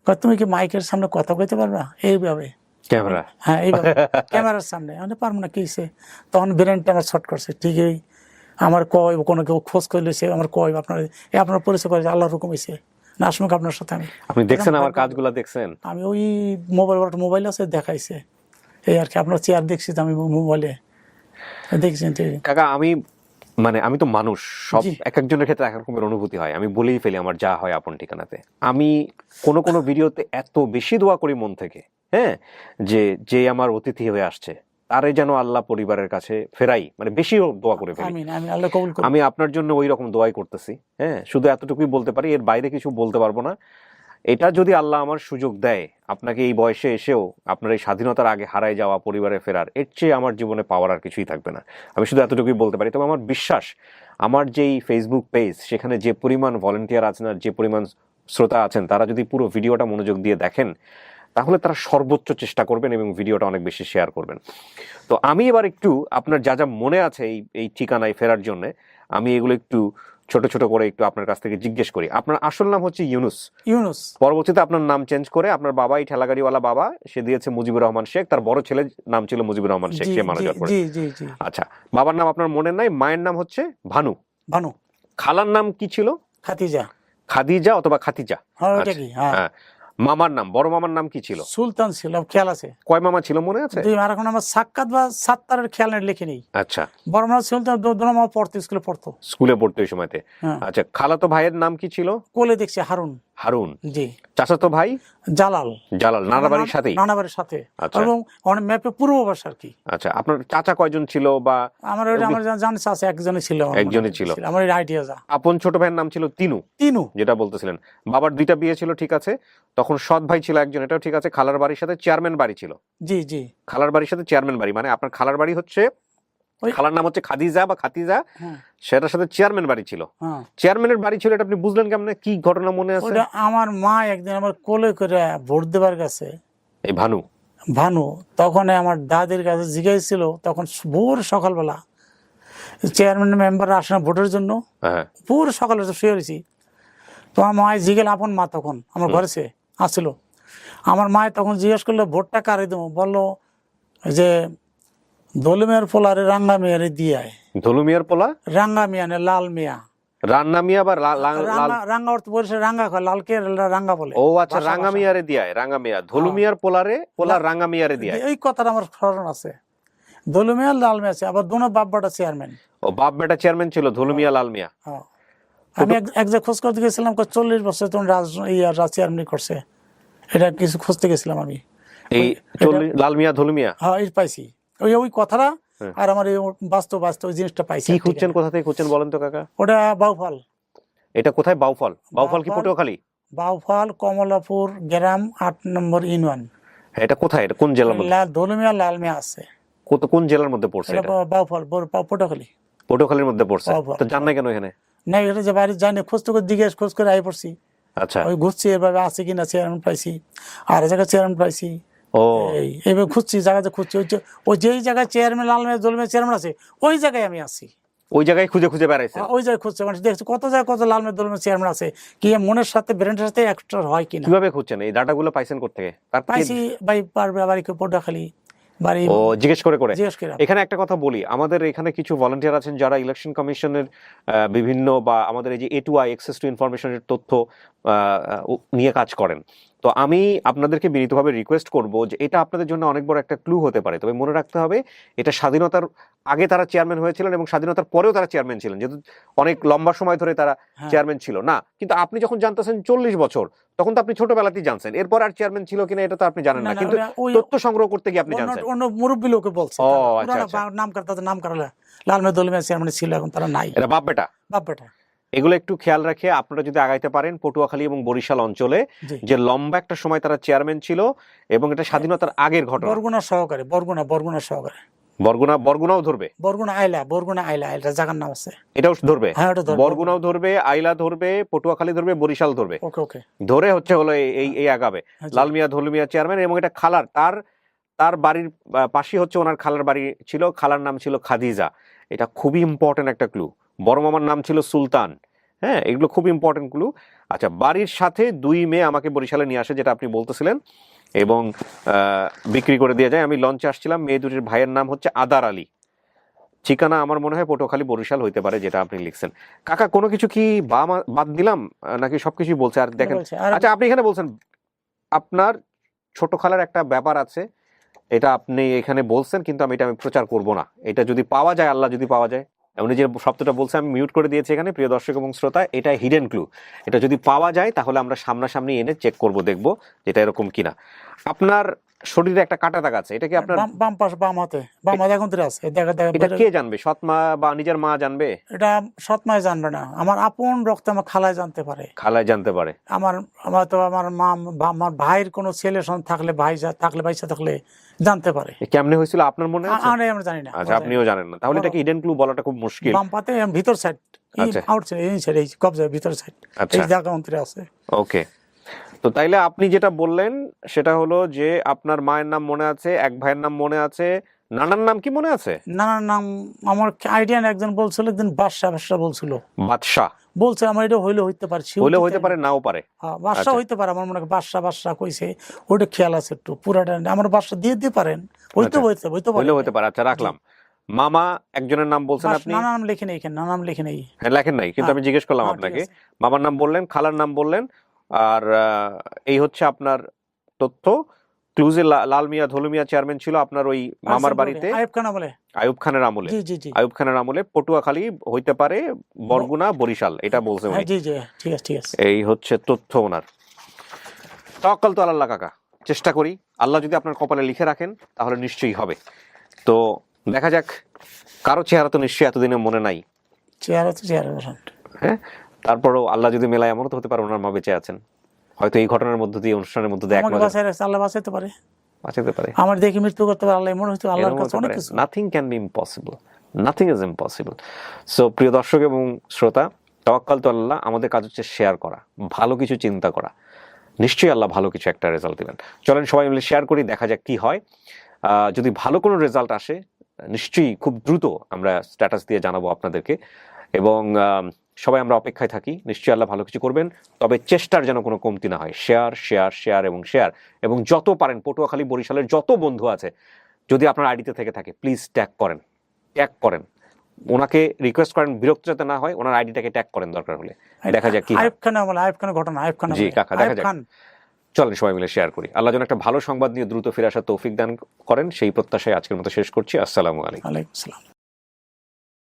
কয় তুমি কি মাইকের সামনে কথা কইতে পারবা এইভাবে? ক্যামেরা? হ্যাঁ, এইভাবে ক্যামেরার সামনে। আমি পারবো না, কি হয়েছে? তখন ব্রেনটা আমার শর্ট করছে, ঠিকই আমার কয়, কোনো কেউ খোঁজ করলে সে আমার কয়, আপনার পরিচয় করে আল্লাহর হুকুম হয়েছে না, আসুক আপনার সাথে। আপনি দেখছেন আমার কাজগুলো? দেখছেন? আমি ওই মোবাইল আছে, দেখাইছে এই আর কি, আপনার চেয়ার দেখছি আমি মোবাইলে দেখছি। কাকা, আমি তো মানুষ, সব এক একজনের ক্ষেত্রে এক রকমের অনুভূতি হয়। আমি বলেই ফেলি আমার যা হয় আপন ঠিকানাতে। আমি কোনো ভিডিওতে এত বেশি দোয়া করি মন থেকে, হ্যাঁ, যে আমার অতিথি হয়ে আসছে তারে যেন আল্লাহ পরিবারের কাছে ফেরাই, মানে বেশি দোয়া করে ফেলি। আমি আপনার জন্য ওই রকম দোয়াই করতেছি। হ্যাঁ, শুধু এতটুকুই বলতে পারি, এর বাইরে কিছু বলতে পারবো না। এটা যদি আল্লাহ আমার সুযোগ দেয়, আপনাকে এই বয়সে এসেও আপনার এই স্বাধীনতার আগে হারায় যাওয়া পরিবারে ফেরার, এর চেয়ে আমার জীবনে পাওয়ার আর কিছুই থাকবে না। আমি শুধু এতটুকুই বলতে পারি। তবে আমার বিশ্বাস, আমার যেই ফেসবুক পেজ, সেখানে যে পরিমাণ ভলেন্টিয়ার আছেন আর যে পরিমাণ শ্রোতা আছেন, তারা যদি পুরো ভিডিওটা মনোযোগ দিয়ে দেখেন, তাহলে তারা সর্বোচ্চ চেষ্টা করবেন এবং ভিডিওটা অনেক বেশি শেয়ার করবেন। তো আমি এবার একটু আপনার যা যা মনে আছে এই ঠিকানায় ফেরার জন্য, আমি এগুলো একটু ছোট ছোট করে একটু আপনার কাছ থেকে জিজ্ঞেস করি। আপনার আসল নাম হচ্ছে ইউনুস। পরবর্তীতে আপনার নাম চেঞ্জ করে আপনার বাবা, এই ঠেলাগাড়িওয়ালা বাবা, সে দিয়েছে মুজিবুর রহমান শেখ। তার বড় ছেলের নাম ছিল মুজিবুর রহমান শেখ, সে মারা যাওয়ার পরে। আচ্ছা, বাবার নাম আপনার মনে নাই, মায়ের নাম হচ্ছে ভানু। খালার নাম কি ছিল? খাদিজা অথবা খাতিজা। হ্যাঁ। মামার নাম, বড় মামার নাম কি ছিল? সুলতান ছিল, খেয়াল আছে। কয় মামা ছিল মনে আছে? এখন আমার সাক্কাত বা সাত্তারের খেয়াল লিখে নেই। আচ্ছা, বড় মামা সুলতান, দুনো মামা পড়তো, স্কুলে পড়তো ওই সময়তে। আচ্ছা, খালাতো ভাইয়ের নাম কি ছিল? কোলে দেখছি হারুন। জি। চাচাতো ভাই? জালাল। নানাবাড়ির সাথে। আচ্ছা, এবং অনেক ম্যাপে পূর্ব পাশ আর কি। আচ্ছা, আপনার চাচা কয়জন ছিল? বা আমার জানি চাচা একজনই ছিল। আমার আইডিয়া যা। আপন ছোট ভাইয়ের নাম ছিল তিনু, যেটা বলতেছিলেন। বাবার দুইটা বিয়ে ছিল, ঠিক আছে। তখন সৎ ভাই ছিল একজন, এটাও ঠিক আছে। খালার বাড়ির সাথে চেয়ারম্যান বাড়ি ছিল। জি। খালার বাড়ির সাথে চেয়ারম্যান বাড়ি, মানে আপনার খালার বাড়ি হচ্ছে, খালার নাম হচ্ছে খাদিজা বা খাতিজা, সেটার সাথে চেয়ারম্যান বাড়ি ছিল। চেয়ারম্যানের বাড়ি ছিল, এটা আপনি বুঝলেন কেমনে? কি ঘটনা মনে আছে? আমার মা একদিন আমার কোলে করে ভোট দেবার কাছে, এই ভানু তখন আমার দাদির কাছে জিজ্ঞাসা, তখন ভোর সকালবেলা চেয়ারম্যান মেম্বার আসে না ভোটের জন্য, পুরো সকালে শুয়ে রয়েছি। তোমার মায়ের জিজ্ঞেস, আপন মা তখন আমার ঘরে সে আসছিল। আমার মায়ের তখন জিজ্ঞেস করলো ভোটটা কারে দেবো? বললো যে দলুমিয়ার পোলারে রাঙ্গা মিয়ারে দিয়ে। দলুমিয়ার পোলা রাঙ্গা মিয়া না লাল মিয়া? রান্না মিয়া বা রাঙ্গা অর্থ বলছে রাঙ্গা, কয় লালকে রাঙ্গা বলে। ও আচ্ছা, রাঙ্গা মিয়ারে দিয়ে, রাঙ্গা মিয়া। ধলুমিয়ার পোলা রাঙ্গা মিয়ারে দিয়ে, এই কথাটা আমার স্মরণ আছে। দলুমিয়া লাল মিয়া আছে, আবার দুনো বাপ বেটা চেয়ারম্যান। ও, বাপ বেটা চেয়ারম্যান ছিল, ধলুমিয়া লাল মিয়া। আমি এক জায়গায় খোঁজ করতে গেছিলাম, 40 বছর তখন চেয়ারম্যান করছে, এটা কিছু খুঁজতে গেছিলাম আমি। এই লাল মিয়া ধলুমিয়া, হ্যাঁ, এই পাইছি ওই কথাটা। আর আমার এই বাস্তব জিনিসটা পাইছি। কি খুঁজছেন, কোথা থেকে খুঁজছেন বলেন তো কাকা? ওটা বাউফল। এটা কোথায়? বাউফল কি পটুয়াখালী? বাউফল কমলাপুর গ্রাম 8 নম্বর ইউনিয়ন। এটা কোথায়? এটা কোন জেলার মধ্যে? ধলুমিয়া লাল মিয়া আছে। কোন জেলার মধ্যে পড়ছে এটা? বাউফল, পটুয়াখালীর মধ্যে পড়ছে। তো জান না কেন এখানে? না, এটা যে বাড়ি জানি, খোঁজ করে আই পড়ছি। আচ্ছা, ওই ঘুরছি এভাবে আছে কিনা, চেয়ারম্যান পাইছি, আর জায়গায় চেয়ারম্যান পাইছি। ও এইভাবে খুঁজছি, জায়গাতে খুঁজছি, ওই যেই জায়গায় চেয়ারম্যান লাল মিয়া দোল মিয়া চেয়ারম্যান আছে ওই জায়গায় আমি আছি। ওই জায়গায় খুঁজে খুঁজে বেড়াইছে? ওই জায়গায় খুঁজছে, মানে দেখছি কত জায়গায় কত লাল মিয়া দোল মিয়া চেয়ারম্যান আছে, কি মনের সাথে ব্রেনের সাথে একটা হয় কিনা। কিভাবে খুঁজছেন? এই ডাটাগুলো পাইছেন কোত্থেকে? পাইছি ভাই, বাড়ি পটুয়াখালী বাড়ি। ও জিজ্ঞেস করে করে। জিজ্ঞেস করে। এখানে একটা কথা বলি, আমাদের এখানে কিছু ভলান্টিয়ার আছেন যারা ইলেকশন কমিশনের বিভিন্ন বা আমাদের এই যে A2I অ্যাক্সেস টু ইনফরমেশনের তথ্য নিয়ে কাজ করেন। তো আমি আপনাদেরকে বিনীতভাবে রিকোয়েস্ট করব যে এটা আপনাদের জন্য অনেক বড় একটা ক্লু হতে পারে। তবে মনে রাখতে হবে এটা স্বাধীনতার আগে তারা চেয়ারম্যান হয়েছিলেন এবং স্বাধীনতার পরেও তারা চেয়ারম্যান ছিলেন, যেহেতু অনেক লম্বা সময় ধরে তারা চেয়ারম্যান ছিল না। কিন্তু আপনি যখন জানতেছেন 40 বছর, তখন তো আপনি ছোটবেলাতেই জানছেন। এরপর আর চেয়ারম্যান ছিল কিনা এটা তো আপনি জানেন না, কিন্তু তথ্য সংগ্রহ করতে গিয়ে আপনি জানছেন। অন্য মুরব্বী লোকে বলছে, ও আচ্ছা আচ্ছা, নাম করা লাল মিয়া দোল মিয়া চেয়ারম্যান ছিল, এখন তারা নাই। এটা বাপ বেটা। এগুলো একটু খেয়াল রেখে আপনারা যদি আগাইতে পারেন পটুয়াখালী এবং বরিশাল অঞ্চলে যে লম্বা একটা সময় তারা চেয়ারম্যান ছিল এবং এটা স্বাধীনতার আগের ঘটনা। বরগুনা সহকারে, বরগুনা সহকারে, বরগুনাও ধরবে, বরগুনা আইলা এটা জায়গার নাম আছে, এটাও ধরবে। হ্যাঁ, ওটা ধরবে, বরগুনাও ধরবে, আইলা ধরবে, পটুয়াখালী ধরবে, বরিশাল ধরবে। ওকে ওকে, ধরে হচ্ছে হলো এই আগাবে লাল মিয়া ধলু মিয়া চেয়ারম্যান। এবং এটা খালার, তার বাড়ির পাশে হচ্ছে ওনার খালার বাড়ি ছিল, খালার নাম ছিল খাদিজা। এটা খুবই ইম্পর্টেন্ট একটা ক্লু। বড় মামার নাম ছিল সুলতান। হ্যাঁ, এগুলো খুব ইম্পর্টেন্ট ক্লু। আচ্ছা, বাড়ির সাথে 2 মেয়ে আমাকে বরিশালে নিয়ে আসে, যেটা আপনি বলতেছিলেন, এবং বিক্রি করে দিয়ে যায়। আমি লঞ্চে আসছিলাম, মেয়ে দুটির ভাইয়ের নাম হচ্ছে আদার আলী। ঠিকানা আমার মনে হয় পটুয়াখালী বরিশাল হইতে পারে, যেটা আপনি লিখছেন। কাকা কোনো কিছু কি বাদ দিলাম নাকি সবকিছুই বলছে? আর দেখেন, আচ্ছা আপনি এখানে বলছেন আপনার ছোট খালার একটা ব্যাপার আছে, এটা আপনি এখানে বলছেন, কিন্তু আমি এটা প্রচার করব না। এটা যদি পাওয়া যায়, আল্লাহ যদি পাওয়া যায়, উনি যে শব্দটা বলছে আমি মিউট করে দিয়েছি এখানে। প্রিয় দর্শক এবং শ্রোতা, এটা হিডেন ক্লু। এটা যদি পাওয়া যায় তাহলে আমরা সামনাসামনি এনে চেক করব, দেখব যেটা এরকম কিনা। আপনার শরীরে একটা কাটা দাগ আছে, এটা কি আপনার বাম পাশ, বাম হাতে এখন আছে? এটা কে জানবে? সৎ মা বা নিজের মা জানবে? এটা সৎ মায় জানবে না, আমার আপন রক্ত আমার খালায় জানতে পারে। খালায় জানতে পারে? আমার মা, আমার ভাইয়ের কোনো ছেলে থাকলে, ভাইসা থাকলে জানতে পারে। কেমনে হয়েছিল আপনার মনে আছে? আমরা জানি না। আচ্ছা, আপনিও জানেন না, তাহলে এটা কি হিডেন ক্লু বলাটা খুব মুশকিল। বাম পাতে ভিতর সাইড, আউট সাইড, এই সাইড, এই কবজা ভিতর সাইড, এই জায়গা অন্তরে আছে। ওকে, তো তাইলে আপনি যেটা বললেন সেটা হলো যে আপনার মায়ের নাম মনে আছে, এক ভাইয়ের নাম মনে আছে, নানার নাম কি মনে আছে? নানার নাম আমার আইডিয়া, একজন বলছিল একদিন বাদশা বলছিল, বাদশা বলছে। আমার এটা হইতে পারে, হইতে পারে, নাও পারে। বাদশা হইতে পারে, আমার মনে হয় বাদশা কইছে, ওইটা খেয়াল আছে একটু। পুরাটা আমার বাদশা দিয়ে পারেন, হইতে পারে। আচ্ছা, রাখলাম। মামা একজনের নাম বলছেন আপনি? নাম লিখে নেই, নাম লিখে নেই। হ্যাঁ, লেখেন নাই, কিন্তু আমি জিজ্ঞেস করলাম আপনাকে। মামার নাম বললেন, খালার নাম বললেন, আর এই হচ্ছে আপনার তথ্য। ক্লুজে লাল মিয়া ধলু মিয়া চেয়ারম্যান ছিল আপনার ওই মামার বাড়িতে আইয়ুব খানের আমলে। আইয়ুব খানের আমলে পটুয়াখালী হইতে পারে, বরগুনা, বরিশাল, এটা বলছে উনি। ঠিক আছে। এই হচ্ছে তথ্য ওনার। তাওয়াক্কাল তো আল্লাহ কাকা, চেষ্টা করি। আল্লাহ যদি আপনার কপালে লিখে রাখেন তাহলে নিশ্চয়ই হবে। তো দেখা যাক। কারো চেহারা তো নিশ্চয়ই এতদিনে মনে নাই। হ্যাঁ, তারপরও আল্লাহ যদি মেলায়, এমনও তো হতে পারে ওনার মা বেঁচে আছেন, হয়তো এই ঘটনার মধ্য দিয়ে, অনুষ্ঠানের মধ্য দিয়ে আল্লাহ বাঁচাতে পারে। আমার দেখি মৃত্যু করতে পারে আল্লাহ, মনে হচ্ছে আল্লাহর কাছে অনেক কিছু। Nothing can be impossible, nothing is impossible. So প্রিয় দর্শক এবং শ্রোতা, তাওয়াক্কাল তো আল্লাহ, আমাদের কাজ হচ্ছে শেয়ার করা, ভালো কিছু চিন্তা করা। নিশ্চয়ই আল্লাহ ভালো কিছু একটা রেজাল্ট দিবেন। চলেন সবাই মিলে শেয়ার করি, দেখা যাক কি হয়। যদি ভালো কোনো রেজাল্ট আসে নিশ্চয়ই খুব দ্রুত আমরা স্ট্যাটাস দিয়ে জানাবো আপনাদেরকে। এবং সবাই আমরা অপেক্ষায় থাকি, নিশ্চয়ই আল্লাহ ভালো কিছু করবেন। তবে চেষ্টার যেন কোনো কমতি না হয়। শেয়ার এবং যত পারেন পটুয়াখালী বরিশালের যত বন্ধু আছে, যদি আপনার আইডিতে থেকে থাকে প্লিজ ট্যাগ করেন। ওনাকে রিকোয়েস্ট করেন, বিরক্ত যাতে না হয়, ওনার আইডিটাকে ট্যাগ করেন দরকার হলে। দেখা যাক কি আইয়ুব খানের ঘটনা। জি কাকা, দেখা যাক। চলেন সবাই মিলে শেয়ার করি। আল্লাহ যেন একটা ভালো সংবাদ নিয়ে দ্রুত ফিরে আসার তৌফিক দান করেন, সেই প্রত্যাশায় আজকের মতো শেষ করছি। আসসালামু আলাইকুম।